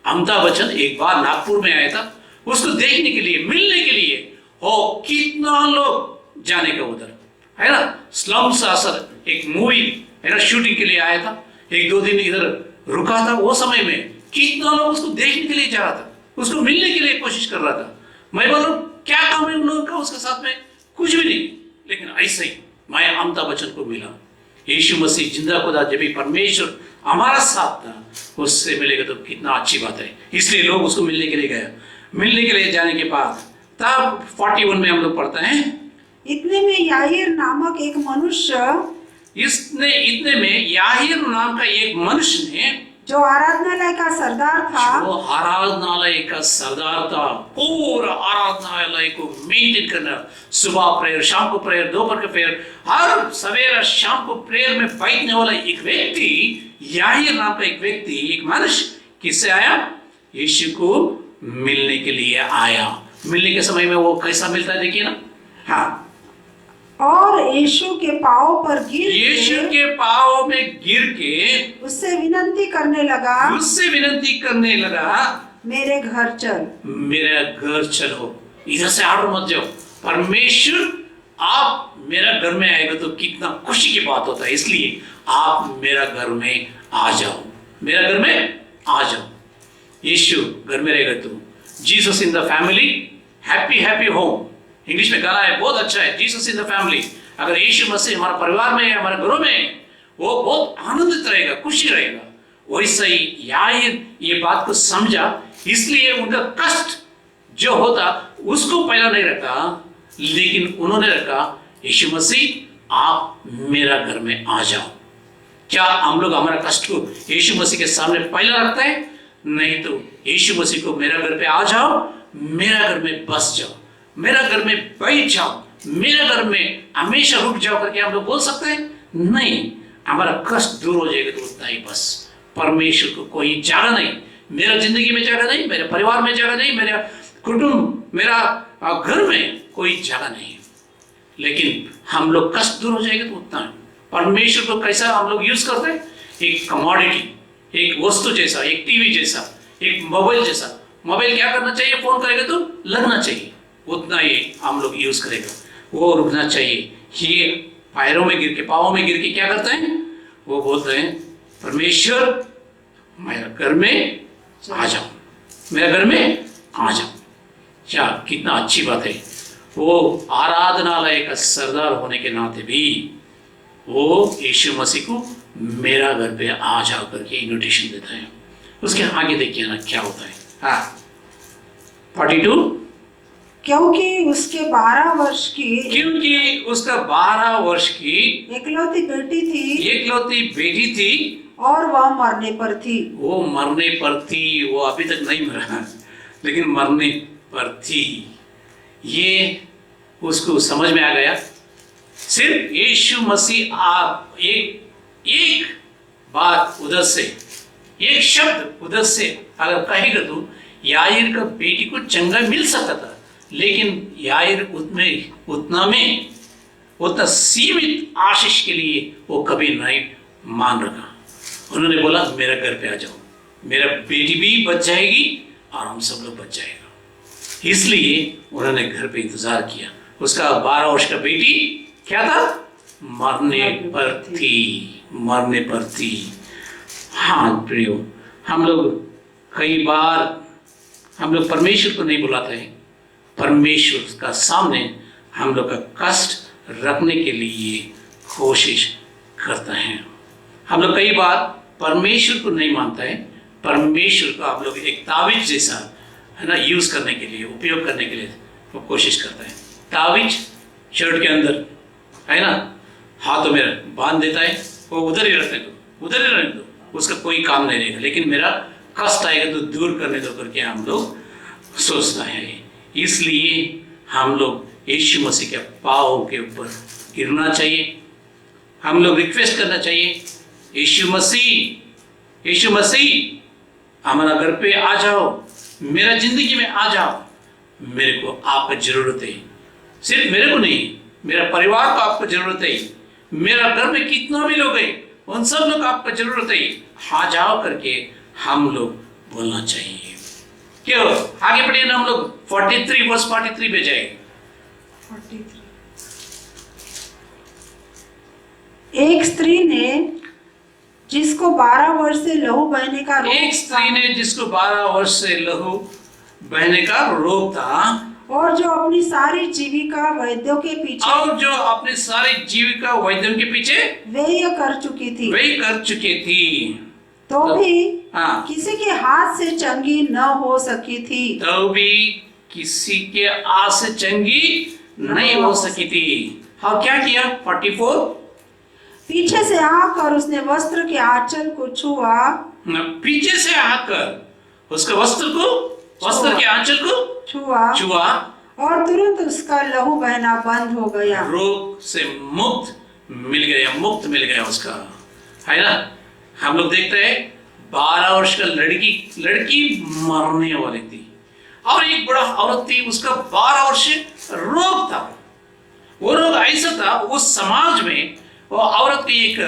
अमिताभ बच्चन एक बार नागपुर में आया था, उसको देखने के लिए, मिलने के लिए। हो कितना लोग जाने का उधर, है ना। स्लम्स असर एक मूवी है ना, शूटिंग के लिए आया था, 1-2 दिन इधर रुका था। वो समय में कितना लोग उसको देखने के लिए जा रहा था, उसको मिलने के लिए कोशिश कर रहा था। मैं बोलूं क्या काम है उन लोगों का उसके साथ में, कुछ भी नहीं। लेकिन ऐसे ही मैं अमिताभ बच्चन को मिला। यीशु मसीह जिंदा खुदा जब भी परमेश्वर हमारा साथ था, उससे मिलेगा तो कितना अच्छी बात है। इसलिए लोग उसको मिलने के लिए गए। मिलने के लिए जाने के बाद तब 41 में हम लोग पढ़ते हैं, इतने में याहीर नामक एक मनुष्य, इतने में याहीर नाम का एक मनुष्य ने, जो आराधनालय का सरदार था, वो आराधनालय का सरदार था, पूरा आराधनालय को मेंटेन करना, सुबह प्रेयर, शाम को प्रेयर, दोपहर का प्रेयर, हर सवेरा शाम को प्रेयर में बैठने वाला एक व्यक्ति, याहीर नाम का एक व्यक्ति, एक मनुष्य किससे आया? यीशु को मिलने के लिए आया। मिलने के समय में वो कैसा मिलता है देखिए ना। हाँ, और यीशु के पांव पर यीशु के पांव में गिर के उससे विनती करने लगा, मेरे घर चल, मेरा घर चलो, इधर से आड़ो मत जाओ। परमेश्वर आप मेरा घर में आएगा तो कितना खुशी की बात होता है। इसलिए आप मेरा घर में आ जाओ, मेरा घर में आ जाओ। यीशु घर में रहेगा तो, Jesus in the family, happy happy home. English में गाना है, बहुत अच्छा है, जीसस इन द फैमिली। अगर यीशु मसीह हमारे परिवार में है, हमारे घरों में, वो बहुत आनंदित रहेगा, खुशी रहेगा। वैसे ही याहीर ये बात को समझा, इसलिए उनका कष्ट जो होता उसको पहला नहीं रखा, लेकिन उन्होंने रखा, यीशु मसीह आप मेरा घर में आ जाओ। क्या हम लोग हमारा कष्ट को यीशु मसीह के सामने पहला रखते हैं? नहीं तो यीशु मसीह को मेरा घर पे आ जाओ, मेरा घर में बस जाओ, मेरा घर में बैठ जाओ, मेरा घर में हमेशा रुक जाओ करके हम लोग बोल सकते हैं? नहीं, हमारा कष्ट दूर हो जाएगा तो उतना ही बस। परमेश्वर को कोई जगह नहीं, मेरा जिंदगी में जगह नहीं, मेरे परिवार में जगह नहीं, मेरा कुटुंब, मेरा घर में कोई जगह नहीं। लेकिन हम लोग कष्ट दूर हो जाएगा तो उतना है। परमेश्वर को कैसा हम लोग यूज करते हैं? एक कमोडिटी, एक वस्तु जैसा, एक टीवी जैसा, एक मोबाइल जैसा। मोबाइल क्या करना चाहिए? फोन करेगा तो लगना चाहिए, उतना ही हम लोग यूज करेगा, वो रुकना चाहिए। ये पैरों में गिर के, पाँवों में गिर के क्या करते हैं? वो बोलते हैं, परमेश्वर मेरा घर में आ जाओ, मेरा घर में आ जाओ। क्या कितना अच्छी बात है। वो आराधनालय का सरदार होने के नाते भी वो यीशु मसीह को मेरा घर पे आ जाओ करके इन्विटेशन देता है। उसके आगे देखिए ना क्या होता है। हाँ, 42, क्योंकि उसके 12 वर्ष की, क्योंकि उसका 12 वर्ष की इकलौती बेटी थी और वह मरने पर थी। वो मरने पर थी, वो अभी तक नहीं मरा, लेकिन मरने पर थी। ये उसको समझ में आ गया। सिर्फ यीशु मसीह आप एक बात उधर से, एक शब्द उधर से अगर कहेगा तो याहीर का बेटी को चंगा मिल सकता था, लेकिन याहीर उतना सीमित आशीष के लिए वो कभी नहीं मान रखा। उन्होंने बोला मेरा घर पे आ जाओ, मेरा बेटी भी बच जाएगी और हम सब लोग बच जाएगा। इसलिए उन्होंने घर पे इंतजार किया। उसका 12 वर्ष का बेटी क्या था? मरने पर थी। हाँ प्रियो, हम लोग कई बार हम लोग परमेश्वर को नहीं बुलाते हैं। परमेश्वर का सामने हम लोग का कष्ट रखने के लिए कोशिश करते हैं। हम लोग कई बार परमेश्वर को नहीं मानते हैं। परमेश्वर को हम लोग एक तावीज जैसा है ना यूज करने के लिए, उपयोग करने के लिए वो कोशिश करते हैं। तावीज शर्ट के अंदर है ना, हाथों में बांध देता है, वो उधर ही रखने दो, उसका कोई काम नहीं रहेगा, लेकिन मेरा कष्ट आएगा तो दूर करने दो करके हम लोग सोचता है। इसलिए हम लोग यीशु मसीह के पाँव के ऊपर गिरना चाहिए। हम लोग रिक्वेस्ट करना चाहिए, यीशु मसीह हमारा घर पे आ जाओ, मेरा जिंदगी में आ जाओ, मेरे को आपका जरूरत है। सिर्फ मेरे को नहीं, मेरा परिवार को आपको जरूरत है। मेरा घर में कितना भी लोग हैं, उन सब लोग आपका जरूरत है। हाँ जाओ करके हम लोग बोलना चाहिए। क्यों? आगे बढ़िए ना, हम लोग 43 वर्ष 43 पे जाए। 43। एक स्त्री ने जिसको 12 वर्ष से लहू बहने का रोग एक स्त्री ने जिसको 12 वर्ष से लहू बहने का रोग था, और जो अपनी सारी जीविका वैद्यों के पीछे और जो अपने सारी जीविका वैद्यों के पीछे व्यय कर चुकी थी, वही कर चुकी थी, तो भी हाँ, किसी के हाथ से चंगी न हो सकी थी। तो भी किसी के आस से चंगी नहीं हो सकी थी। हाँ, क्या किया? 44 पीछे से आकर उसने वस्त्र के आंचल को छुआ, पीछे से आकर उसके वस्त्र के आंचल को छुआ, और तुरंत उसका लहू बहना बंद हो गया। रोग से मुक्त मिल गया उसका, है ना। हम लोग देखते हैं 12 वर्ष का लड़की मरने वाली थी, और एक बड़ा औरत थी, उसका 12 वर्ष रोग था। वो रोग ऐसा था, उस समाज में वो औरत की एक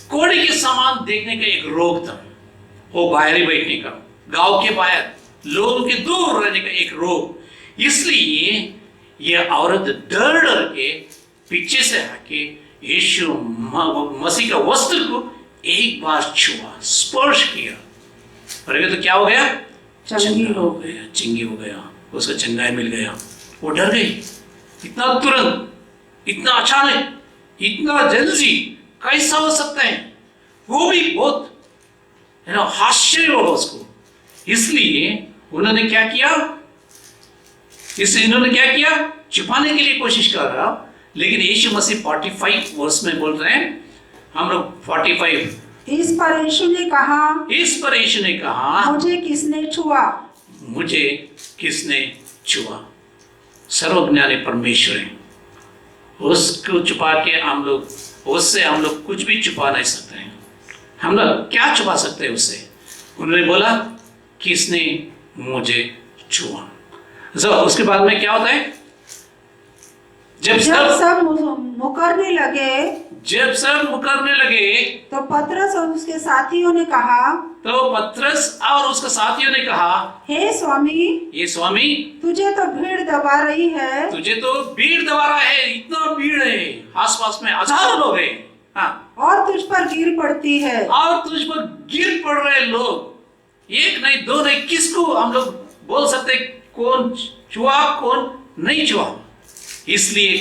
कोड़ी के समान देखने का एक रोग था। वो बाहर ही बैठने का, गांव के बाहर लोगों के दूर रहने का एक रोग। इसलिए ये औरत डर के पीछे से आके यीशु मसीह का वस्त्र को एक बार छुआ, स्पर्श किया, और ये तो क्या हो गया? चंगी हो गया, चंगी हो गया, उसका चंगाई मिल गया। वो डर गई, इतना तुरंत, इतना अचानक, इतना जल्दी कैसा हो सकता है? वो भी बहुत आश्चर्य हुआ उसको। इसलिए उन्होंने क्या किया? इन्होंने क्या किया? छुपाने के लिए कोशिश कर रहा, लेकिन यीशु मसीह 45 वर्ष में बोल रहे हैं, हम लोग 45। इस पर यीशु ने कहा, मुझे किसने छुआ? मुझे किसने छुआ? सर्वज्ञानी परमेश्वर है, उसको छुपा के उससे हम लोग कुछ भी छुपा नहीं सकते हैं। हम लोग क्या छुपा सकते हैं उससे? उन्होंने बोला किसने मुझे छुआ। उसके बाद में क्या होता है? जब सब मुकरने लगे, तो पतरस और उसके साथियों ने कहा, हे स्वामी, तुझे तो भीड़ दबा रही है। इतना भीड़ है, आसपास में हजारों लोग हैं, हाँ, और तुझ पर गिर पड़ रहे लोग, एक नहीं दो नहीं, किसको हम लोग बोल सकते कौन छुआ कौन नहीं छुआ? इसलिए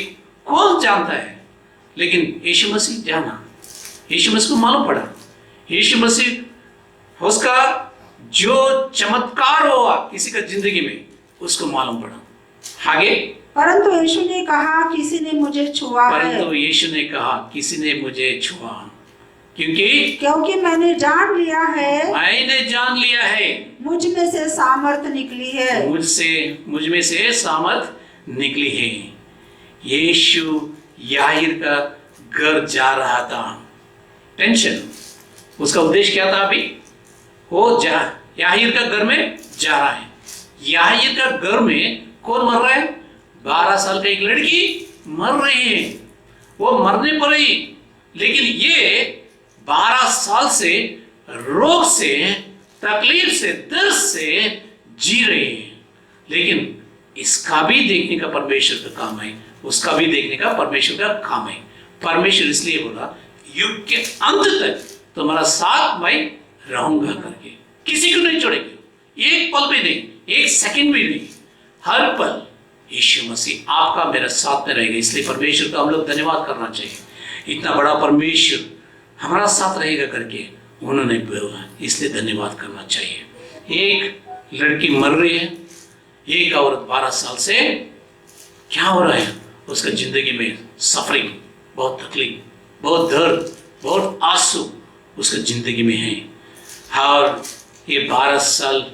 कौन जानता है? लेकिन यीशु मसीह जाना, यीशु मसीह को मालूम पड़ा, यीशु मसीह उसका जो चमत्कार हुआ किसी का जिंदगी में, उसको मालूम पड़ा। आगे, परंतु यीशु ने कहा किसी ने मुझे छुआ है, क्योंकि मैंने जान लिया है, मुझ में से सामर्थ निकली है। यीशु याहीर का घर जा रहा था, टेंशन, उसका उद्देश्य क्या था? अभी वो याहीर का घर में जा रहा है। याहीर का घर में कौन मर रहा है? 12 साल का एक लड़की मर रही है, वो मरने पर ही, लेकिन ये 12 साल से रोग से, तकलीफ से, दर्द से जी रहे हैं। लेकिन इसका भी देखने का परमेश्वर का काम है, उसका भी देखने का परमेश्वर का काम है। परमेश्वर इसलिए बोला युग के अंत तक तुम्हारा साथ मैं रहूंगा करके, किसी को नहीं छोड़ेगा, एक पल भी नहीं, एक सेकंड भी नहीं, हर पल यीशु मसीह आपका मेरा साथ में रहेगा। इसलिए परमेश्वर का हम लोग धन्यवाद करना चाहिए, इतना बड़ा परमेश्वर हमारा साथ रहेगा करके उन्होंने बोला, इसलिए धन्यवाद करना चाहिए। एक लड़की मर रही है, एक औरत 12 साल से क्या हो रहा है? उसका जिंदगी में सफरिंग, बहुत तकलीफ, बहुत दर्द, बहुत आंसू उसका जिंदगी में है। और ये 12 साल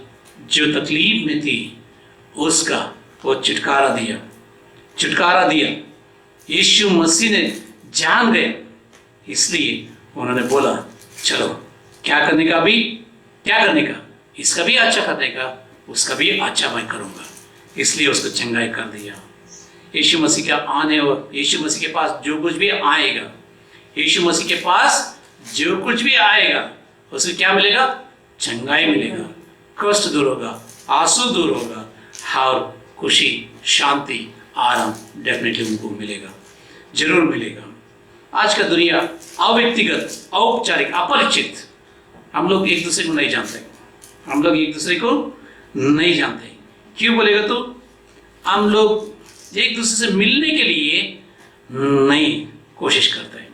जो तकलीफ में थी, उसका वो छुटकारा दिया यीशु मसीह ने जान गए। इसलिए उन्होंने बोला चलो क्या करने का, अभी क्या करने का, इसका भी अच्छा करने का, उसका भी अच्छा मैं करूंगा। इसलिए उसको चंगाई कर दिया। यीशु मसीह का आने और यीशु मसीह के पास जो कुछ भी आएगा, यीशु मसीह के पास जो कुछ भी आएगा उसको क्या मिलेगा? चंगाई मिलेगा, कष्ट दूर होगा, आंसू दूर होगा और खुशी, शांति, आराम डेफिनेटली उनको मिलेगा, जरूर मिलेगा। आज का दुनिया अव्यक्तिगत, औपचारिक, अपरिचित, हम लोग एक दूसरे को नहीं जानते, हम लोग एक दूसरे को नहीं जानते। क्यों बोलेगा तो हम लोग एक दूसरे से मिलने के लिए नहीं कोशिश करते हैं।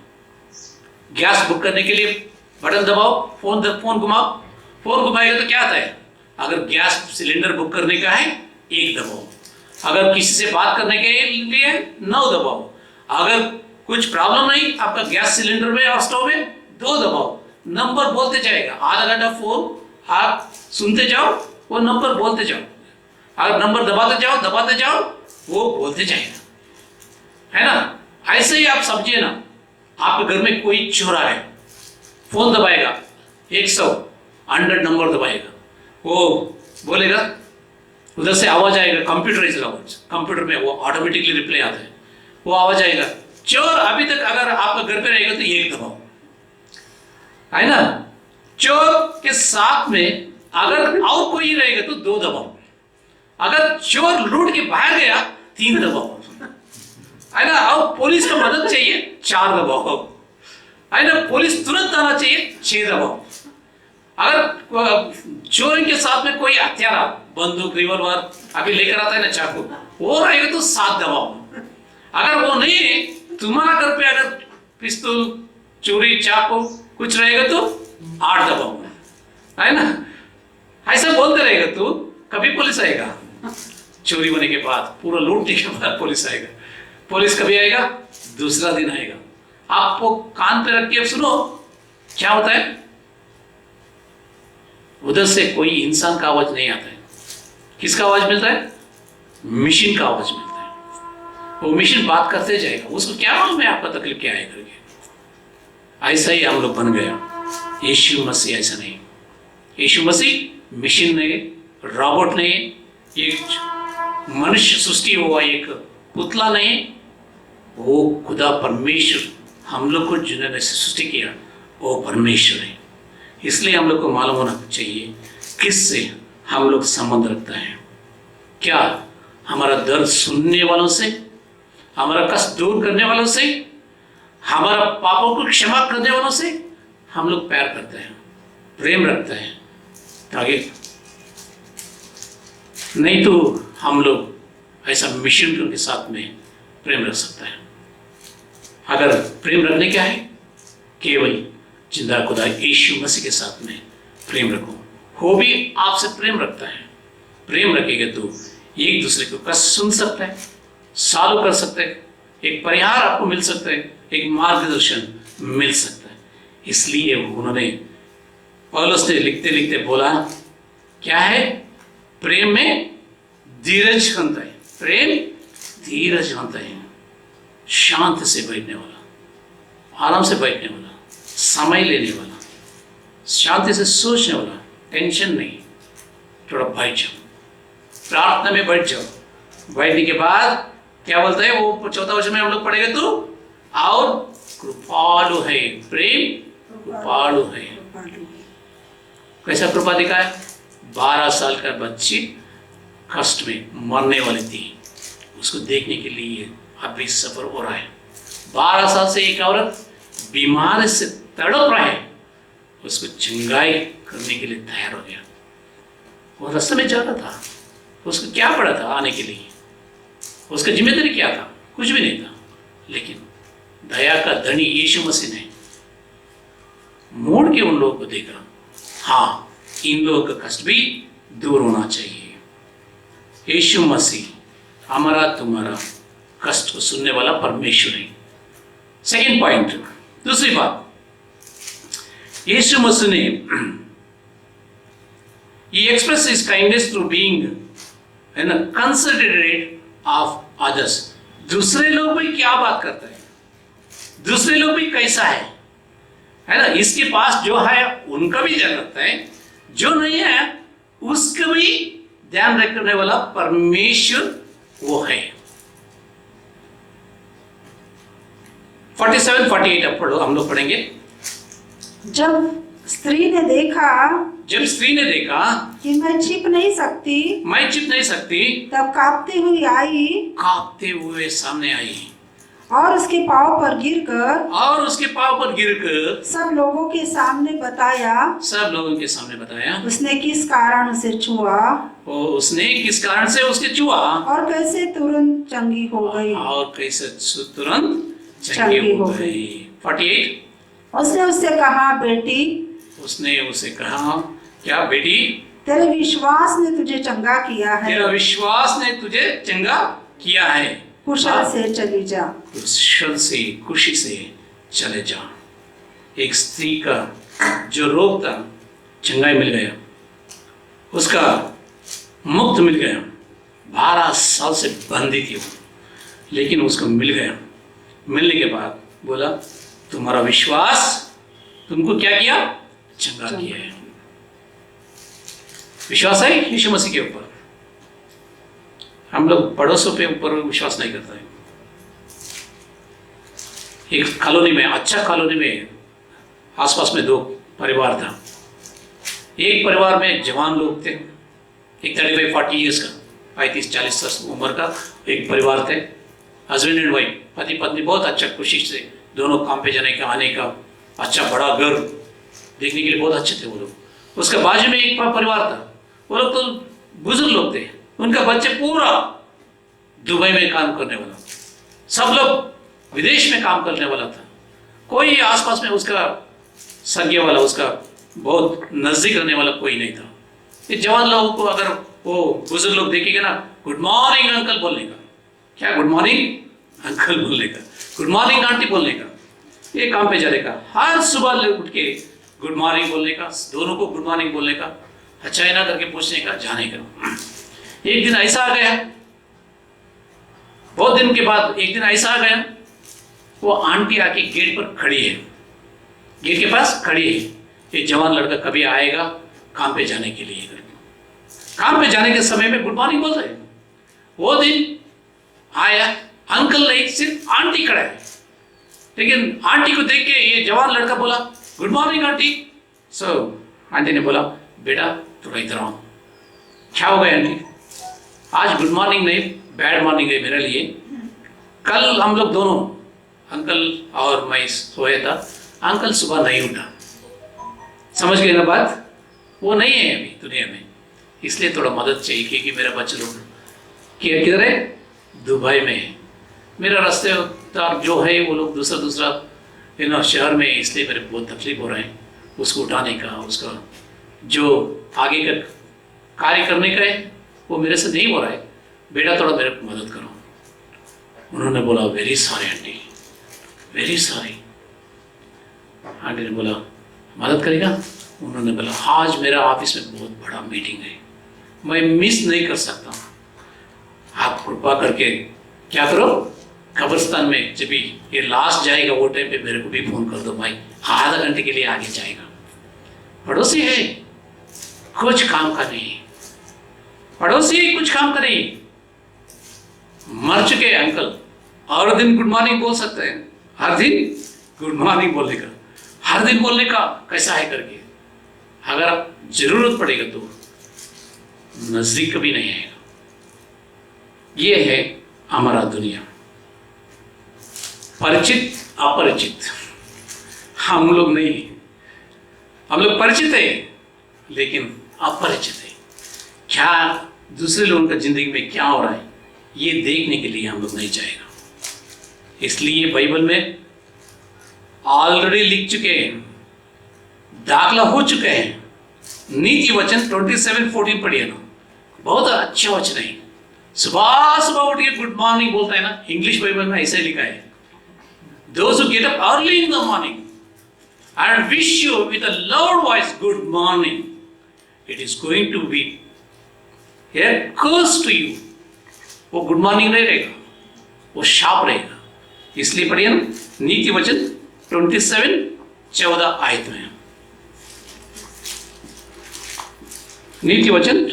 गैस बुक करने के लिए बटन दबाओ, फोन घुमाओ, फोन घुमाएगा तो क्या आता है? अगर गैस सिलेंडर बुक करने का है 1 दबाओ, अगर किसी से बात करने के लिए 9 दबाओ, अगर कुछ प्रॉब्लम नहीं आपका गैस सिलेंडर में और स्टोव में 2 दबाओ, नंबर बोलते जाएगा। आधा घंटा फोन आप सुनते जाओ, वो नंबर बोलते जाओ, अगर नंबर दबाते जाओ वो बोलते जाएगा, है ना? ऐसे ही आप समझिए ना, आपके घर में कोई चोर आए, फोन दबाएगा 100 नंबर दबाएगा, वो बोलेगा, उधर से आवाज आएगा, कंप्यूटराइज्ड आवाज, कंप्यूटर में वो ऑटोमेटिकली रिप्लाई आता है, वो आवाज आएगा, चोर अभी तक अगर आपका घर पे रहेगा तो 1 दबाओ, है ना? चोर के साथ में अगर और कोई रहेगा तो 2 दबाओ, अगर चोर लूट के बाहर गया 3 दबाओ, है ना? और पुलिस का मदद चाहिए 4 दबाओ, है ना? पुलिस तुरंत आना चाहिए 6 दबाओ। अगर चोर के साथ में कोई हथियार, बंदूक, रिवॉल्वर अभी लेकर आता है ना, चाकू, वो रहेगा तो 7 दबाओ। अगर वो नहीं, तुम्हारा घर पे अगर पिस्तौल, चोरी, चाकू कुछ रहेगा तो 8 दबाओ, है ना? ऐसा बोलते रहेगा तो कभी पुलिस आएगा? चोरी होने के बाद, पूरा लूटने के बाद पुलिस आएगा। पुलिस कभी आएगा? दूसरा दिन आएगा। आपको कान पे रख के सुनो क्या होता है। उधर से कोई इंसान का आवाज नहीं आता है, किसका आवाज मिलता है? मशीन का आवाज मिलता है। वो मशीन बात करते जाएगा, उसको क्या मालूम है आपका तकलीफ क्या है करके। ऐसा ही हम लोग बन गया। यीशु मसीह ऐसा नहीं। यीशु मसीह मशीन नहीं, रॉबोट नहीं, एक मनुष्य सृष्टि हुआ एक पुतला नहीं, वो खुदा परमेश्वर हम लोग को जिन्होंने सृष्टि किया वो परमेश्वर है। इसलिए हम लोग को मालूम होना चाहिए किससे हम लोग संबंध रखता है। क्या हमारा दर्द सुनने वालों से, हमारा कष्ट दूर करने वालों से, हमारा पापों को क्षमा करने वालों से हम लोग प्यार करते हैं, प्रेम रखते हैं, ताकि नहीं तो हम लोग ऐसा मिशन के साथ में प्रेम रख सकता है। अगर प्रेम रखने क्या है, केवल जिंदा खुदा यीशु मसीह के साथ में प्रेम रखो। वो भी आपसे प्रेम रखता है। प्रेम रखेगा तो एक दूसरे को कष्ट सुन सकता है, सॉल्व कर सकते हैं, एक परिहार आपको मिल सकता है, एक मार्गदर्शन मिल सकता है। इसलिए उन्होंने पौलुस ने लिखते लिखते बोला क्या है, प्रेम में धीरज बनता है। प्रेम धीरज बनता है, शांत से बैठने वाला, आराम से बैठने वाला, समय लेने वाला, शांति से सोचने वाला, टेंशन नहीं। थोड़ा बैठ जाओ, प्रार्थना में बैठ जाओ। बैठने के बाद क्या बोलता है वो 4 वर्ष में हम लोग पढ़ेंगे तो, और कृपालु है, प्रेम कृपालु है। कैसा कृपा दिखा है? 12 साल का बच्ची कष्ट में मरने वाली थी, उसको देखने के लिए अभी सफर हो रहा है। 12 साल से एक औरत बीमार से तड़प रहा है, उसको चंगाई करने के लिए तैयार हो गया। वो रास्ते में जा रहा था, उसको क्या पड़ा था आने के लिए? उसका जिम्मेदारी क्या था? कुछ भी नहीं था। लेकिन दया का धनी यीशु मसीह ने मोड़ के उन लोगों को देखा, हाँ इन लोगों का कष्ट भी दूर होना चाहिए। यीशु मसीह हमारा तुम्हारा कष्ट को सुनने वाला परमेश्वर है। सेकेंड पॉइंट, दूसरी बात, यीशु मसीह ने he expressed his kindness through being in a considerate of others। दूसरे लोग भी क्या बात करते हैं, दूसरे लोग भी कैसा है ना? इसके पास जो है उनका भी ध्यान रखता है, जो नहीं है उसका भी ध्यान रखने वाला परमेश्वर वो है। 47 48 अब पढ़ो, हम लोग पढ़ेंगे। जब स्त्री ने देखा जब स्त्री ने देखा कि मैं छिप नहीं सकती, मैं छिप नहीं सकती, तब कांपती हुई आई कांपते हुए सामने आई और उसके पाँव पर गिरकर और उसके पांव पर गिरकर सब लोगों के सामने बताया सब लोगों के सामने बताया उसने किस कारण उसे छुआ वो उसने किस कारण से उसके छुआ और कैसे तुरंत चंगी हो गई। और कैसे तुरंत चंगी हो गई। 48 उसने उससे कहा, बेटी, उसने उसे कहा, क्या बेटी, तेरे विश्वास ने तुझे चंगा किया है, तेरा विश्वास ने तुझे चंगा किया है, कुशल से चली जा। कुशल से खुशी से चले जा। एक स्त्री का जो रोग था चंगाई मिल गया, उसका मुक्त मिल गया। 12 साल से बंदी थी वो, लेकिन उसको मिल गया। मिलने के बाद बोला, तुम्हारा विश्वास तुमको क्या किया, चंगा किया है। विश्वास है यीशु मसीह के ऊपर। हम लोग पड़ोसों पे ऊपर विश्वास नहीं करते हैं। एक कॉलोनी में, अच्छा कॉलोनी में आसपास में 2 परिवार था। एक परिवार में जवान लोग थे, एक 35-40 ईयर्स का, 35-40 वर्ष उम्र का एक परिवार थे। हस्बैंड एंड वाइफ, पति पत्नी, बहुत अच्छा खुशी से दोनों काम पे जाने का, आने का, अच्छा बड़ा घर देखने के लिए बहुत अच्छे थे वो लोग। उसके बाजू में एक परिवार था, वो लोग तो बुजुर्ग लोग थे, उनका बच्चे पूरा दुबई में काम करने वाला, सब लोग विदेश में काम करने वाला था। कोई आसपास में उसका सगे वाला, उसका बहुत नजदीक रहने वाला कोई नहीं था। ये जवान लोगों को अगर वो बुजुर्ग लोग देखेंगे ना, गुड मॉर्निंग अंकल बोलने का, क्या गुड मॉर्निंग अंकल बोलने का, गुड मॉर्निंग आंटी बोलने का, ये काम पे जाने का, हर सुबह उठ के गुड मॉर्निंग बोलने का, दोनों को गुड मॉर्निंग बोलने का, अच्छा है ना करके पूछने का, जाने का। एक दिन ऐसा आ गया, बहुत दिन के बाद एक दिन ऐसा आ गया, वो आंटी आके गेट पर खड़ी है, गेट के पास खड़ी है। ये जवान लड़का कभी आएगा काम पे जाने के लिए, काम पे जाने के समय में गुड मॉर्निंग बोल रहे। वो दिन आया, अंकल नहीं, सिर्फ आंटी खड़ा है, लेकिन आंटी को देख के ये जवान लड़का बोला, गुड मॉर्निंग आंटी। सो आंटी ने बोला, बेटा थोड़ा इधर आओ। क्या हो गया आंटी? आज गुड मॉर्निंग नहीं, बैड मॉर्निंग है मेरे लिए। कल हम लोग दोनों, अंकल और मैं सोया था, अंकल सुबह नहीं उठा, समझ गए ना बात? वो नहीं है अभी दुनिया में, इसलिए थोड़ा मदद चाहिए क्योंकि मेरा बच्चा लोग किधर है, दुबई में है। मेरा रास्ते जो है वो लोग दूसरा शहर में, इसलिए मेरे बहुत तकलीफ हो रहा है उसको उठाने का, उसका जो आगे का कार्य करने का है वो मेरे से नहीं हो रहा है, बेटा थोड़ा मेरे को मदद करो। उन्होंने बोला, very sorry aunty, very sorry. Aunty ने बोला, मदद करेगा? उन्होंने बोला, आज मेरा ऑफिस में बहुत बड़ा मीटिंग है, मैं मिस नहीं कर सकता, आप कृपा करके क्या करो, कब्रिस्तान में जब भी ये लास्ट जाएगा वो टाइम पे मेरे को भी फोन कर दो, भाई आधा घंटे के लिए आगे जाएगा। पड़ोसी है, कुछ काम का नहीं, पड़ोसी कुछ काम का नहीं, मर चुके अंकल, हर दिन गुड मॉर्निंग बोल सकते हैं, हर दिन गुड मॉर्निंग बोलने का, हर दिन बोलने का कैसा है करके, अगर जरूरत पड़ेगा तो नजदीक कभी नहीं आएगा। ये है हमारा दुनिया, परिचित अपरिचित। हम लोग नहीं, हम लोग परिचित है लेकिन अपरिचित है। क्या दूसरे लोगों का जिंदगी में क्या हो रहा है ये देखने के लिए हम लोग नहीं जाएगा। इसलिए बाइबल में ऑलरेडी लिख चुके हैं, दाखला हो चुके हैं। नीति वचन 27:14 पढ़िए ना, बहुत अच्छा वचन है। सुबह सुबह उठ के गुड मॉर्निंग बोलता है ना, इंग्लिश बाइबल में ऐसे लिखा है, those who get up early in the morning and wish you with a loud voice good morning, it is going to be a curse to you। वो गुड मॉर्निंग नहीं रहेगा, वो शाप रहेगा। इसलिए पढ़िए ना, नीति वचन 27:14 आयत में, नीति वचन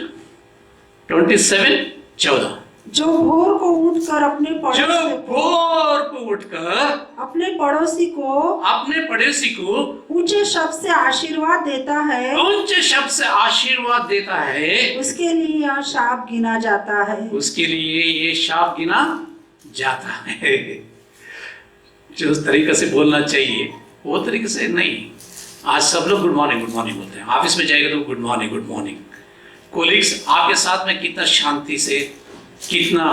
27:14। जो भोर को उठकर अपने जो पड़ोसी भोर को उठकर अपने पड़ोसी को अपने पड़ोसी को ऊंचे शब्द से आशीर्वाद देता है, ऊंचे शब्द से आशीर्वाद देता है, उसके लिए यह शाप गिना जाता है। उसके लिए ये शाप गिना जाता है। जो उस तरीके से बोलना चाहिए वो तरीके से नहीं। आज सब लोग गुड मॉर्निंग बोलते हैं। ऑफिस में जाएगा तो गुड मॉर्निंग। कोलिग्स आपके साथ में कितना शांति से, कितना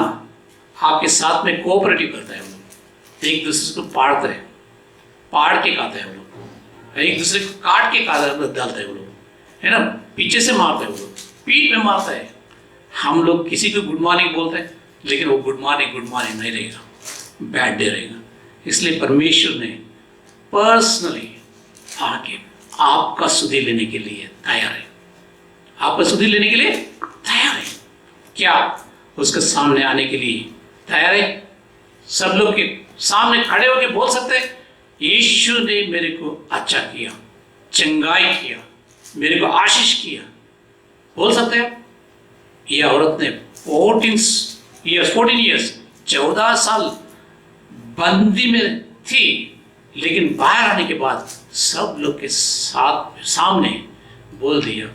आपके साथ में कोऑपरेटिव करता है। वो लोग एक दूसरे को पाड़ के खाते हैं। वो लोग एक दूसरे को काट के डालते हैं। वो लोग, है ना, पीछे से मारते हैं। वो लोग पीठ में मारता है। हम लोग किसी को गुड मॉर्निंग बोलते हैं, लेकिन वो गुड मॉर्निंग नहीं रहेगा, बैड डे रहेगा। इसलिए परमेश्वर ने पर्सनली आके आपका सुधि लेने के लिए तैयार है। आपका सुधि लेने के लिए तैयार है। क्या उसके सामने आने के लिए तैयार है? सब लोग के सामने खड़े होकर बोल सकते हैं, यीशु ने मेरे को अच्छा किया, चंगाई किया, मेरे को आशीष किया। बोल सकते हैं? ये औरत ने 14 इयर्स 14 साल बंदी में थी, लेकिन बाहर आने के बाद सब लोग के सामने बोल दिया,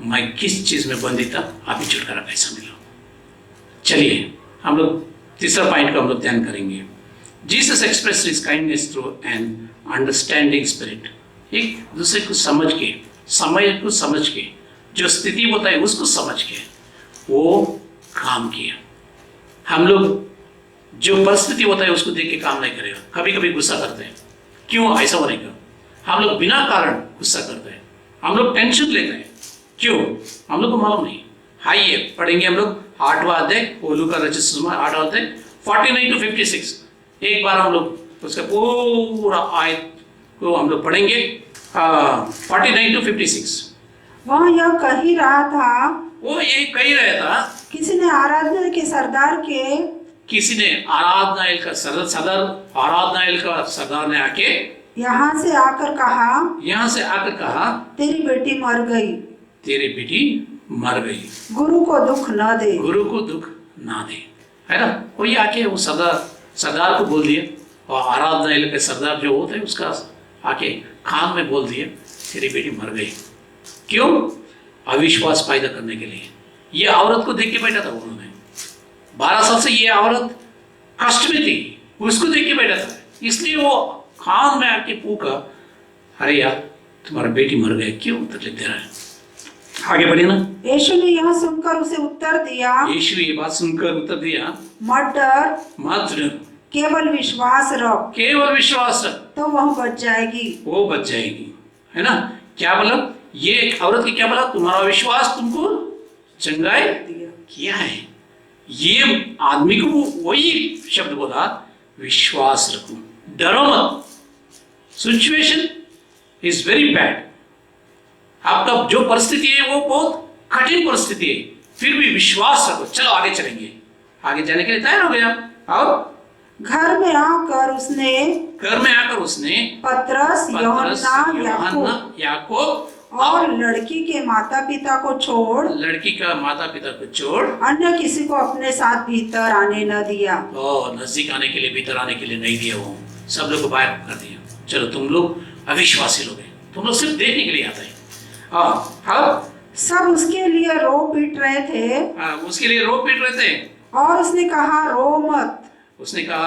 मैं किस चीज में बंदी था, अभी छुटकारा कैसा मिला। चलिए हम लोग तीसरा पॉइंट को हम लोग ध्यान करेंगे। Jesus express his kindness through an understanding spirit. एक दूसरे को समझ के, समय को समझ के, जो स्थिति होता है उसको समझ के वो काम किया। हम लोग जो परिस्थिति होता है उसको देख के काम नहीं करेगा। कभी कभी गुस्सा करते हैं, क्यों ऐसा होने का? हम लोग बिना कारण गुस्सा करते हैं, हम लोग टेंशन लेते हैं, क्यों? हम लोग को मालूम नहीं। आइए पढ़ेंगे हम लोग 8वां अध्याय, ओलू का रचित 8वां अध्याय 49 to 56। एक बार हम लोग उसका पूरा आयत को हम लोग पढ़ेंगे 49 to 56। वह यह कह ही रहा था, वो ये कह ही रहा था, किसी ने आराधना के सरदार ने आके यहाँ से आकर कहा तेरी बेटी मर गई, गुरु को दुख न दे। है ना? कोई आके वो सरदार को बोल दिया, और आराधना के सरदार जो होते हैं उसका आके कान में बोल दिया, तेरी बेटी मर गई। क्यों? अविश्वास पैदा करने के लिए। ये औरत को देख के बैठा था उन्होंने। 12 साल से ये औरत कष्ट में थी, उसको देख के बैठा था, इसलिए वो कान में आके पूछा, अरे यार तुम्हारा बेटी मर गया, क्यों तकलीफ दे रहा है? आगे बढ़िए ना। यीशु ने यह सुनकर उसे उत्तर दिया, यीशु ये बात सुनकर उत्तर दिया, मत डर, केवल विश्वास रख, तो वह बच जाएगी। है ना? क्या बोला? ये औरत की क्या बोला? तुम्हारा विश्वास तुमको चंगाई किया है। ये आदमी को वही शब्द बोला, विश्वास रखो, डरो मत। Situation is very bad. आपका जो परिस्थिति है वो बहुत कठिन परिस्थिति है, फिर भी विश्वास रखो। चलो आगे चलेंगे। आगे जाने के लिए तैयार हो गया। और घर में आकर उसने पतरस, यूहन्ना, याकूब और लड़की के माता पिता को छोड़ अन्य किसी को अपने साथ भीतर आने न दिया। नजदीक आने के लिए, भीतर आने के लिए नहीं दिया। वो सब लोग को बाहर कर दिया। चलो तुम लोग अविश्वासी लोग हैं, तुम लोग सिर्फ देखने के लिए आते हैं। सब उसके लिए रो पीट रहे थे। और उसने कहा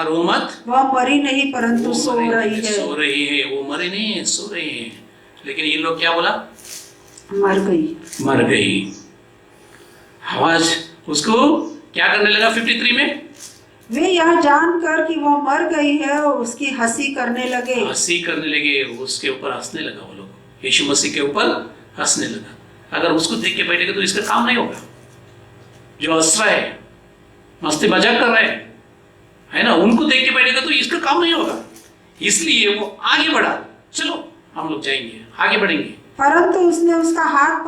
रो मत, वह मरी नहीं परंतु सो रही है। वो मरी नहीं है, सो रही है। लेकिन ये लोग क्या बोला? मर गई। आवाज उसको क्या करने लगा? 53 में वे यह जानकर कि वह मर गई है और उसकी हंसी करने लगे। उसके ऊपर हंसने लगा। वो लोग यीशु मसीह के ऊपर हंसने लगा। अगर उसको देख के बैठेगा तो इसका काम नहीं होगा। जो हंस रहा है, मस्ती मजाक कर रहे हैं, है ना, उनको देख के बैठेगा तो इसका काम नहीं होगा। इसलिए वो आगे बढ़ा। चलो हम लोग जाएंगे, आगे बढ़ेंगे। परंतु उसने उसका हाथ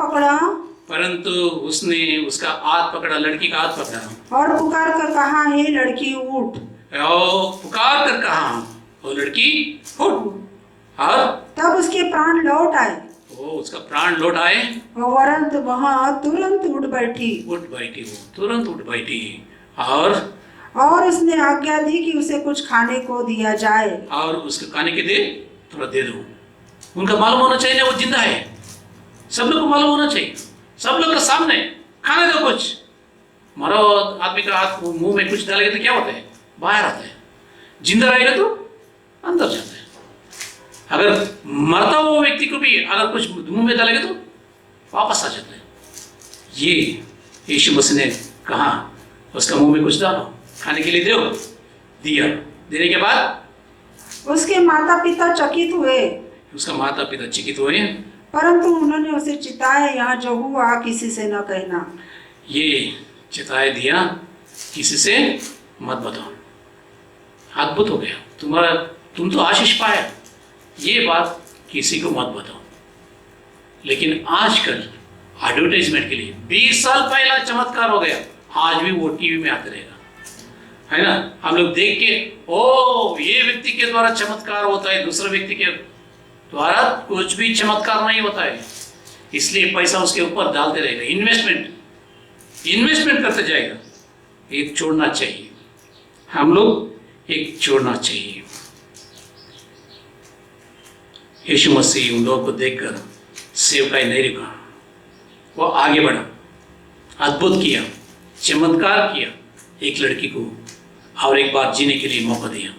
पकड़ा, लड़की का हाथ पकड़ा और पुकार कर कहा, हे लड़की उठ। वो लड़की उठ। और तब उसके प्राण लौट आए। वो उसका प्राण लौट आए, वरंतु वहाँ तुरंत उठ बैठी उठ बैठी, वो तुरंत उठ बैठी और उसने आज्ञा दी कि उसे कुछ खाने को दिया जाए। और उसको खाने के दे, थोड़ा दे दो। उनका मालूम होना चाहिए ना वो जिंदा है, सब लोग को मालूम होना चाहिए, सब लोग के सामने खाने दो कुछ। मरा आदमी का हाथ मुंह में कुछ डालेगा तो क्या होता है, बाहर आता है, जिंदा रहेगा तो अंदर जाता है। अगर मरता हुआ व्यक्ति को भी अगर कुछ मुंह में डालेगा तो वापस आ जाता है। ये यीशु मसीह ने कहा उसका मुंह में कुछ डालो, खाने के लिए दो, दिया। देने के बाद उसके माता पिता चकित हुए, उसका माता पिता चकित हुए, परंतु उन्होंने उसे चिताया, यहाँ जो हुआ किसी से न कहना। ये चिताया दिया, किसी से मत बताओ। अद्भुत हो गया, तुम तो आशीष पाया, ये बात किसी को मत बताओ। लेकिन आजकल एडवर्टाइजमेंट के लिए 20 साल पहला चमत्कार हो गया, आज भी वो टीवी में आते रहेगा, है ना। हम लोग देख के ओ ये व्यक्ति के द्वारा चमत्कार होता है, दूसरे व्यक्ति के द्वारा कुछ भी चमत्कार नहीं होता है, इसलिए पैसा उसके ऊपर डालते रहेगा, इन्वेस्टमेंट करते जाएगा। एक छोड़ना चाहिए, हम लोग एक छोड़ना चाहिए। यीशु मसीह उन लोगों को देखकर सेवकाई नहीं रुका, वो आगे बढ़ा, अद्भुत किया, चमत्कार किया, एक लड़की को और एक बार जीने के लिए मौका दिया।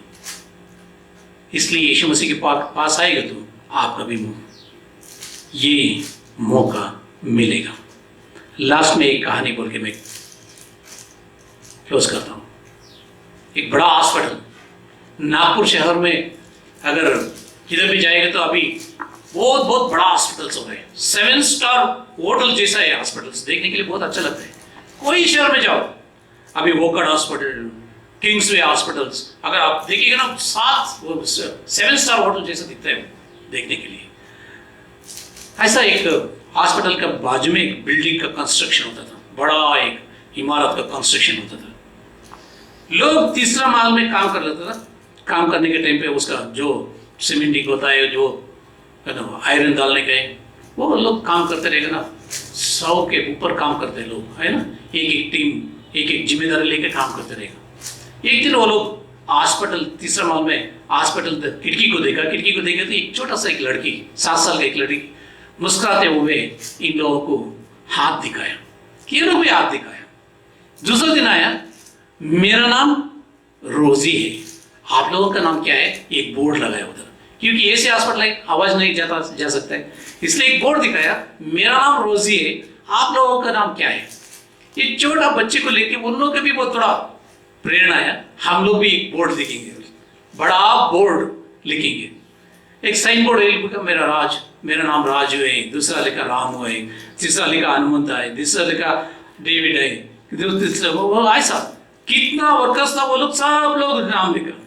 इसलिए यीशु मसीह के पास आएगा तो आपका भी ये मौका मिलेगा। लास्ट में एक कहानी बोल के मैं क्लोज करता हूँ। एक बड़ा हॉस्पिटल नागपुर शहर में, अगर किधर भी जाएगा तो अभी बहुत बहुत बड़ा हॉस्पिटल्स हो गए, 7 स्टार होटल जैसा है हॉस्पिटल्स, देखने के लिए बहुत अच्छा लगता है। कोई शहर में जाओ, अभी वोकड़ हॉस्पिटल, किंग्सवे हॉस्पिटल्स, अगर आप देखिएगा ना 7 स्टार होटल जैसा दिखता है देखने के लिए। ऐसा एक हॉस्पिटल का बाजू में एक बिल्डिंग का कंस्ट्रक्शन होता था, बड़ा एक इमारत का कंस्ट्रक्शन होता था। लोग तीसरा माल में काम कर लेता था, काम करने के टाइम पे उसका जो सीमेंटिंग होता है, जो आयरन डालने का है, वो लोग काम करते रहेगा ना, 100 के ऊपर काम करते हैं लोग, है ना। एक टीम एक जिम्मेदारी लेकर काम करते रहेगा। एक दिन वो लोग हॉस्पिटल तीसरा माल में हॉस्पिटल खिड़की को देखा तो एक छोटा सा एक लड़की, 7 साल का एक लड़की मुस्कुराते हुए इन लोगों को हाथ दिखाया, ये लोग भी हाथ दिखाया। दूसरा दिन आया, मेरा नाम रोजी है, आप लोगों का नाम क्या है, एक बोर्ड लगाया उधर, क्योंकि ऐसे हॉस्पिटल है आवाज नहीं जा सकता है, इसलिए एक बोर्ड दिखाया, मेरा नाम रोजी है, आप लोगों का नाम क्या है। ये छोटा बच्चे को लेके उन लोगों को भी बहुत थोड़ा प्रेरणा आया, हम लोग भी एक बोर्ड लिखेंगे, बड़ा बोर्ड लिखेंगे। एक साइन बोर्ड लिखा, मेरा नाम राजू है, दूसरा लिखा रामू है, तीसरा लिखा हनुमंत है, तीसरा लिखा डेविड है, तीसरा वो ऐसा कितना वर्कर्स था, वो लोग सब लोग नाम लिखा।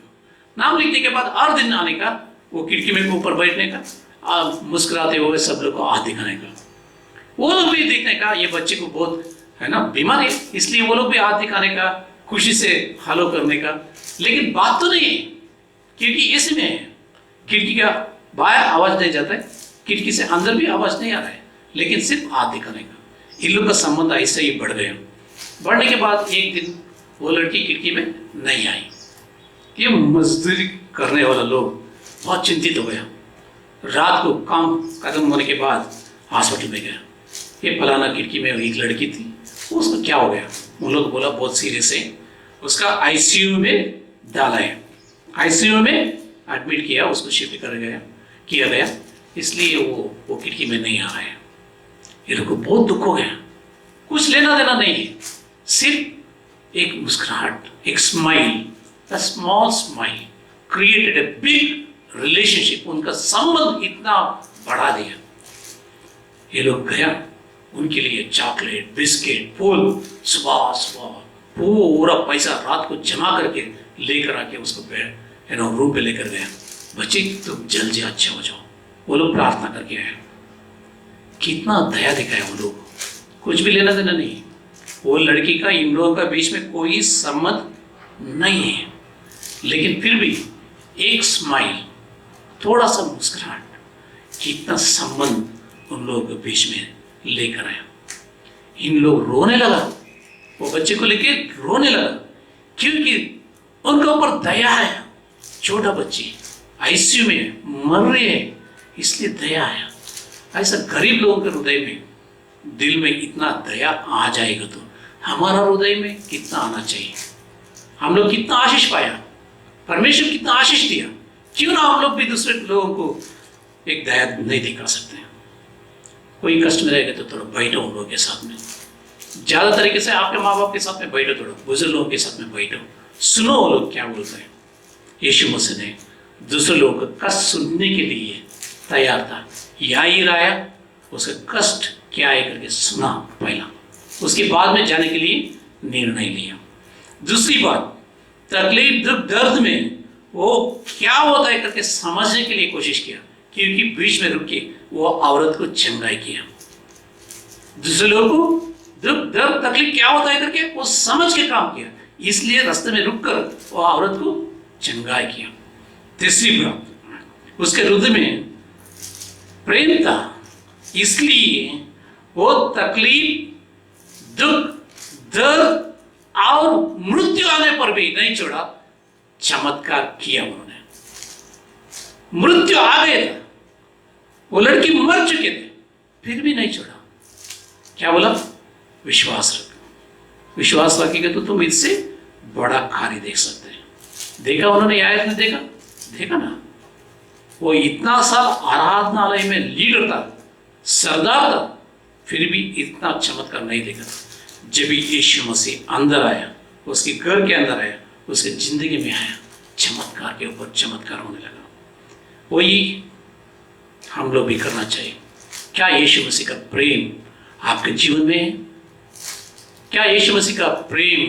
नाम लिखने के बाद हर दिन आने का, वो खिड़की में ऊपर बैठने का, मुस्कुराते हुए सब लोग को हाथ दिखाने का, वो लोग भी देखने का, ये बच्चे को बहुत है ना बीमार है, इसलिए वो लोग भी हाथ दिखाने का, खुशी से हेलो करने का। लेकिन बात तो नहीं है, क्योंकि इसमें है, खिड़की का बाहर आवाज नहीं जाता है, खिड़की से अंदर भी आवाज नहीं आ रहा है, लेकिन सिर्फ हाथ दिखाने का। इन लोग का संबंध ऐसे ही बढ़ गया। बढ़ने के बाद एक दिन वो लड़की खिड़की में नहीं आई। ये मजदूरी करने वाला लोग बहुत चिंतित हो गया। रात को काम खत्म होने के बाद हॉस्पिटल में गया, ये फलाना खिड़की में एक लड़की थी, उसको क्या हो गया। उन लोग बोला बहुत सीरियस है, उसका आईसीयू में डाला है, आईसीयू में एडमिट किया, उसको शिफ्ट किया गया, इसलिए वो खिड़की में नहीं आ रहा है। ये लोग को बहुत दुख हो गया, कुछ लेना देना नहीं है, सिर्फ एक मुस्कुराहट, एक smile, a small smile created a big relationship। उनका संबंध इतना बढ़ा दिया। ये लोग गया, उनके लिए चॉकलेट, बिस्किट, फूल, सुबह पूरा पैसा रात को जमा करके लेकर आके उसको रूम पे लेकर गया। बच्चे तुम जल्दी अच्छे हो जाओ, वो लोग प्रार्थना करके आए। कितना दया दिखाया वो लोग, कुछ भी लेना देना नहीं। वो लड़की का इन लोगों का बीच में कोई संबंध नहीं है, लेकिन फिर भी एक स्माइल, थोड़ा सा मुस्कुराहट, कितना संबंध उन लोगों के बीच में लेकर आया। इन लोग रोने लगा, वो बच्चे को लेके रोने लगा, क्योंकि उनके ऊपर दया है। छोटा बच्ची आईसीयू में मर रही है, इसलिए दया है। ऐसा गरीब लोगों के हृदय में, दिल में इतना दया आ जाएगा तो हमारा हृदय में कितना आना चाहिए। हम लोग कितना आशीष पाया, परमेश्वर कितना आशीष दिया, क्यों ना हम लोग भी दूसरे लोगों को एक दया नहीं दिखा सकते हैं। कोई कष्ट में रहेगा तो थोड़ा बैठो उन लोगों के साथ में, ज़्यादा तरीके से आपके माँ बाप के साथ में बैठो, थोड़ा बुजुर्ग लोगों के साथ में बैठो, सुनो वो लोग क्या बोलते हैं। यीशु मसीह ने दूसरे लोगों का कष्ट सुनने के लिए तैयार था। याईर आया, उसका कष्ट क्या है करके सुना पहला, उसके बाद में जाने के लिए निर्णय लिया। दूसरी बात, तकलीफ दुख दर्द में वो क्या होता है करके समझने के लिए कोशिश किया, क्योंकि बीच में रुक के वो औरत को चंगाई किया। दूसरे लोगों को दुख दर्द तकलीफ क्या होता है करके वो समझ के काम किया, इसलिए रास्ते में रुक कर वो औरत को चंगाई किया। तीसरी बात, उसके हृदय में प्रेम था, इसलिए वो तकलीफ दुख दर्द और मृत्यु आने पर भी नहीं छोड़ा, चमत्कार किया उन्होंने। मृत्यु आ गया था, वो लड़की मर चुके थे, फिर भी नहीं छोड़ा। क्या बोला? विश्वास रखो। विश्वास रखेगा तो तुम इससे बड़ा कार्य देख सकते हैं। देखा उन्होंने, आयत में देखा ना, वो इतना साल आराधनालय में लीडर था, सरदार था, फिर भी इतना चमत्कार नहीं देखा। जब यीशु मसीह अंदर आया, उसके घर के अंदर आया, उसके जिंदगी में आया, चमत्कार के ऊपर चमत्कार होने लगा। वही हम लोग भी करना चाहिए। क्या यीशु मसीह का प्रेम आपके जीवन में है? क्या यीशु मसीह का प्रेम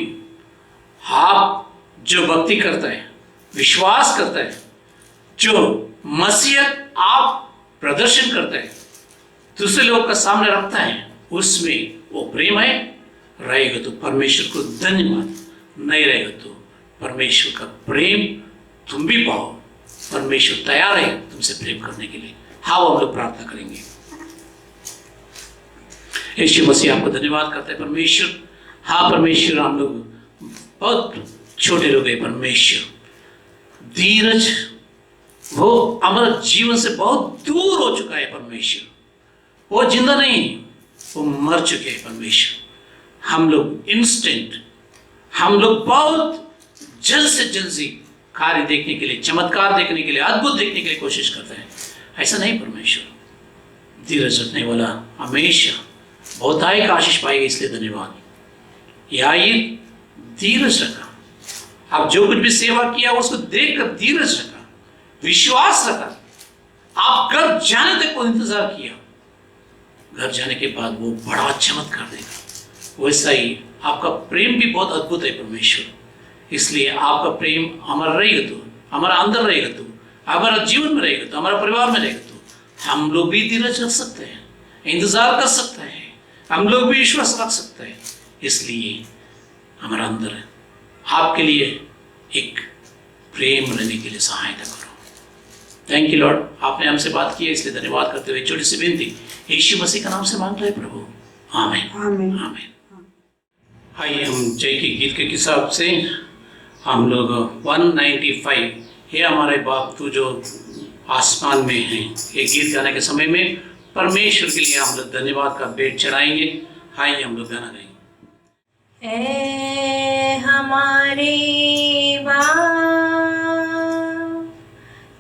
आप जो भक्ति करता है, विश्वास करता है, जो मसीहत आप प्रदर्शन करता है, दूसरे लोगों का सामने रखता है, उसमें वो प्रेम है? रहेगा तो परमेश्वर को धन्यवाद, नहीं रहेगा तो परमेश्वर का प्रेम तुम भी पाओ। परमेश्वर तैयार है तुमसे प्रेम करने के लिए। हाँ, हम लोग प्रार्थना करेंगे। यीशु मसीह आपको धन्यवाद करते हैं परमेश्वर। हाँ परमेश्वर, हम लोग बहुत छोटे लोग हैं परमेश्वर। धीरज वो हमारा जीवन से बहुत दूर हो चुका है परमेश्वर, वो जिंदा नहीं है, वो मर चुके हैं परमेश्वर। हम लोग इंस्टेंट, हम लोग बहुत जल्द से जल्द से कार्य देखने के लिए, चमत्कार देखने के लिए, अद्भुत देखने के लिए कोशिश करते हैं। ऐसा नहीं परमेश्वर। धीरज रखने वाला हमेशा बहुतायत आशीष पाएगा, इसलिए धन्यवाद। याईर धीरज रखा, आप जो कुछ भी सेवा किया उसको देखकर धीरज रखा, विश्वास रखा। आप घर जाने तक को इंतजार किया, घर जाने के बाद वो बड़ा चमत्कार देगा। वैसा ही आपका प्रेम भी बहुत अद्भुत है परमेश्वर। इसलिए आपका प्रेम हमारा रहेगा तो, हमारा अंदर रहेगा तो, हमारा जीवन में रहेगा तो, हमारा परिवार में रहेगा तो हम लोग भी धीरज रख सकते हैं, इंतजार कर सकते हैं, हम लोग भी विश्वास रख सकते हैं। इसलिए हमारा अंदर है आपके लिए एक प्रेम रहने के लिए सहायता करो। थैंक यू लॉर्ड, आपने हमसे बात की है, इसलिए धन्यवाद करते हुए छोटी सी विनती यीशु मसीह का नाम से मांग रहे प्रभु, आमीन आमीन। आमीन। आइए हम जय के गीत के हिसाब से हम लोग 195 हे हमारे बाप तू जो आसमान में है, ये गीत गाने के समय में परमेश्वर के लिए हम लोग धन्यवाद का भेंट चढ़ाएंगे। आइए हम लोग गाना गाएंगे। ऐ हमारे बाप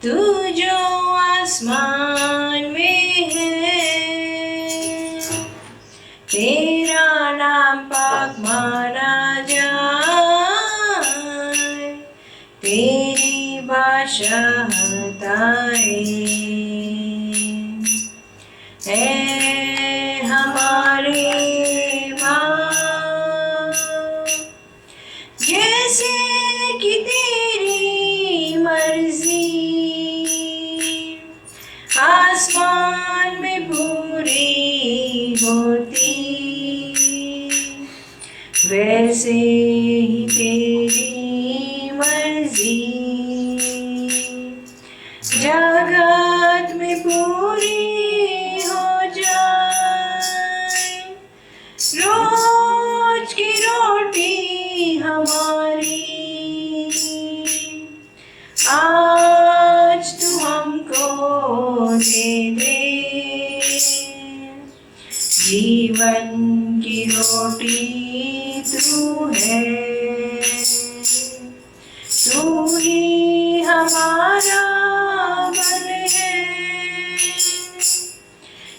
तू जो आसमान में है, तेरा नाम पाक माना जाए, तेरी बादशाहताए। ऐ हमारे बाप जैसे कि तेरी मर्जी आसमान में पूरी होती, वैसे ही तेरी मर्जी जगत में पूरी हो जाए। दे। जीवन की रोटी तू है, तू ही हमारा बल है।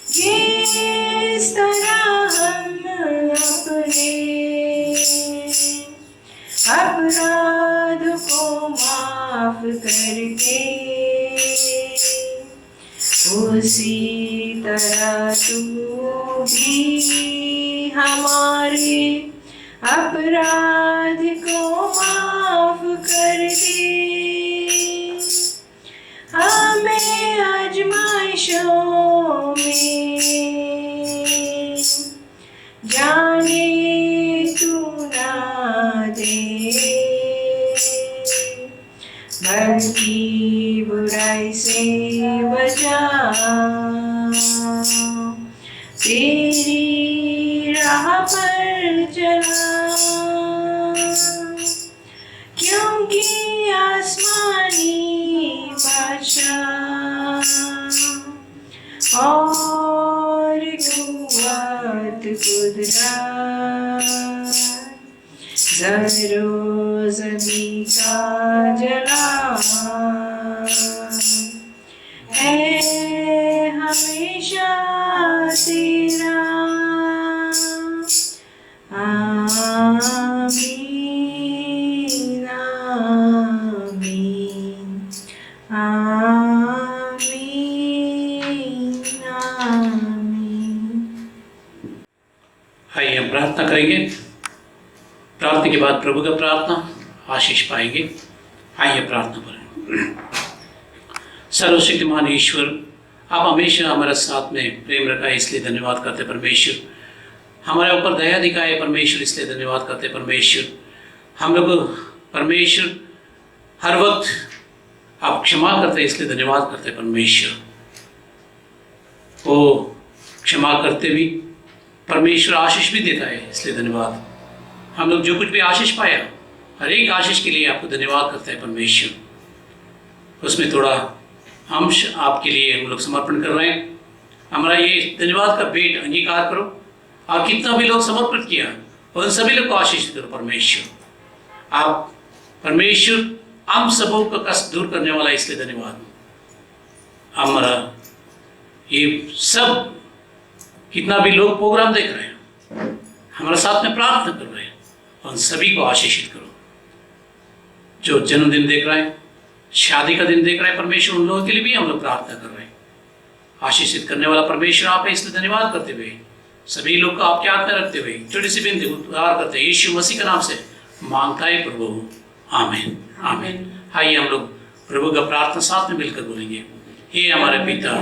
जिस तरह हम अपने अपराध को माफ करके, उसी तरह तू भी हमारे अपराध को माफ कर दे। हमें आजमाइशों में जाने तू ना दे, बल्कि बुराई से बचा। तेरी राह पर चला, क्योंकि आसमानी बादशाह और कुव्वत कुदरत ज़रो ज़मीं का जला है हमेशा तेरा। आमीन आमीन आमीन आमीन। आइए हम प्रार्थना करेंगे। प्रार्थना के बाद प्रभु का प्रार्थना आशीष पाएंगे। आइए प्रार्थना करें। सर्वशक्तिमान ईश्वर, आप हमेशा हमारे साथ में प्रेम रखा है, इसलिए धन्यवाद करते परमेश्वर। हमारे ऊपर दया दिखाए परमेश्वर, इसलिए धन्यवाद करते परमेश्वर। हम लोग परमेश्वर हर वक्त आप क्षमा करते, इसलिए धन्यवाद करते परमेश्वर। वो क्षमा करते भी परमेश्वर आशीष भी देता है, इसलिए धन्यवाद। हम लोग जो कुछ भी आशीष पाया, हर एक आशीष के लिए आपको धन्यवाद करते हैं परमेश्वर। उसमें थोड़ा अंश आपके लिए हम लोग समर्पण कर रहे हैं। हमारा ये धन्यवाद का भेंट अंगीकार करो। आप कितना भी लोग समर्पित किया, उन सभी लोग को आशीष करो परमेश्वर। आप परमेश्वर हम सबों का कष्ट दूर करने वाला, इसलिए धन्यवाद। हमारा ये सब कितना भी लोग प्रोग्राम देख रहे हैं, हमारे साथ में प्रार्थना कर रहे हैं, उन सभी को आशीषित करो। जो जन्मदिन देख रहे हैं, शादी का दिन देख रहे हैं परमेश्वर, उन लोगों के लिए भी हम लोग प्रार्थना कर रहे हैं। आशीषित करने वाला परमेश्वर आप है, इसलिए धन्यवाद करते हुए सभी लोग को आपके हाथ में रखते हुए छोटी सी बिंदी उद्धार करते यीशु मसीह के नाम से मांगता है प्रभु, आमीन आमीन। आइए हम लोग प्रभु का प्रार्थना साथ में मिलकर बोलेंगे। हे हमारे पिता,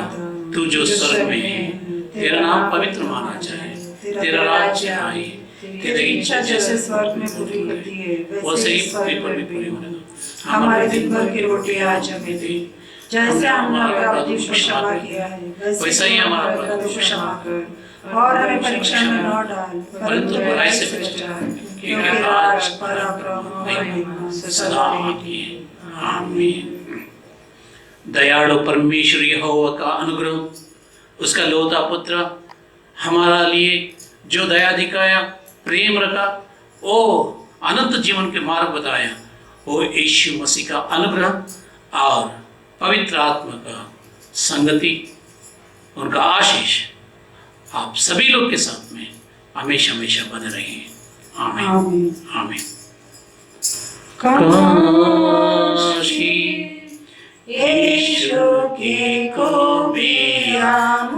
तू जो स्वर्ग में है, तेरा नाम पवित्र माना जाए, तेरा राज्य आए, तेरी इच्छा जैसे स्वर्ग में पूरी होती है वैसे ही पृथ्वी पर भी पूरी होने दो। हमारे दिन भर की रोटी आज हमें दे, जैसे हमने अपराधियों को क्षमा किया है वैसा ही हमारा अपराध को क्षमा कर, और हमें परीक्षा में न डाल परंतु बुराई से बचा, क्योंकि राज पराक्रम और महिमा सदा तेरी है। आमीन। दयालु परमेश्वर यहोवा का अनुग्रह, उसका लौता पुत्र हमारा लिए जो दया दिखाया, प्रेम रखा, ओ अनंत जीवन के मार्ग बताया, वो यीशु मसीह का अनुग्रह और पवित्र आत्मा का संगति, उनका आशीष आप सभी लोग के साथ में हमेशा हमेशा बने रहे। आमीन आमीन। यीशु की खूबियाँ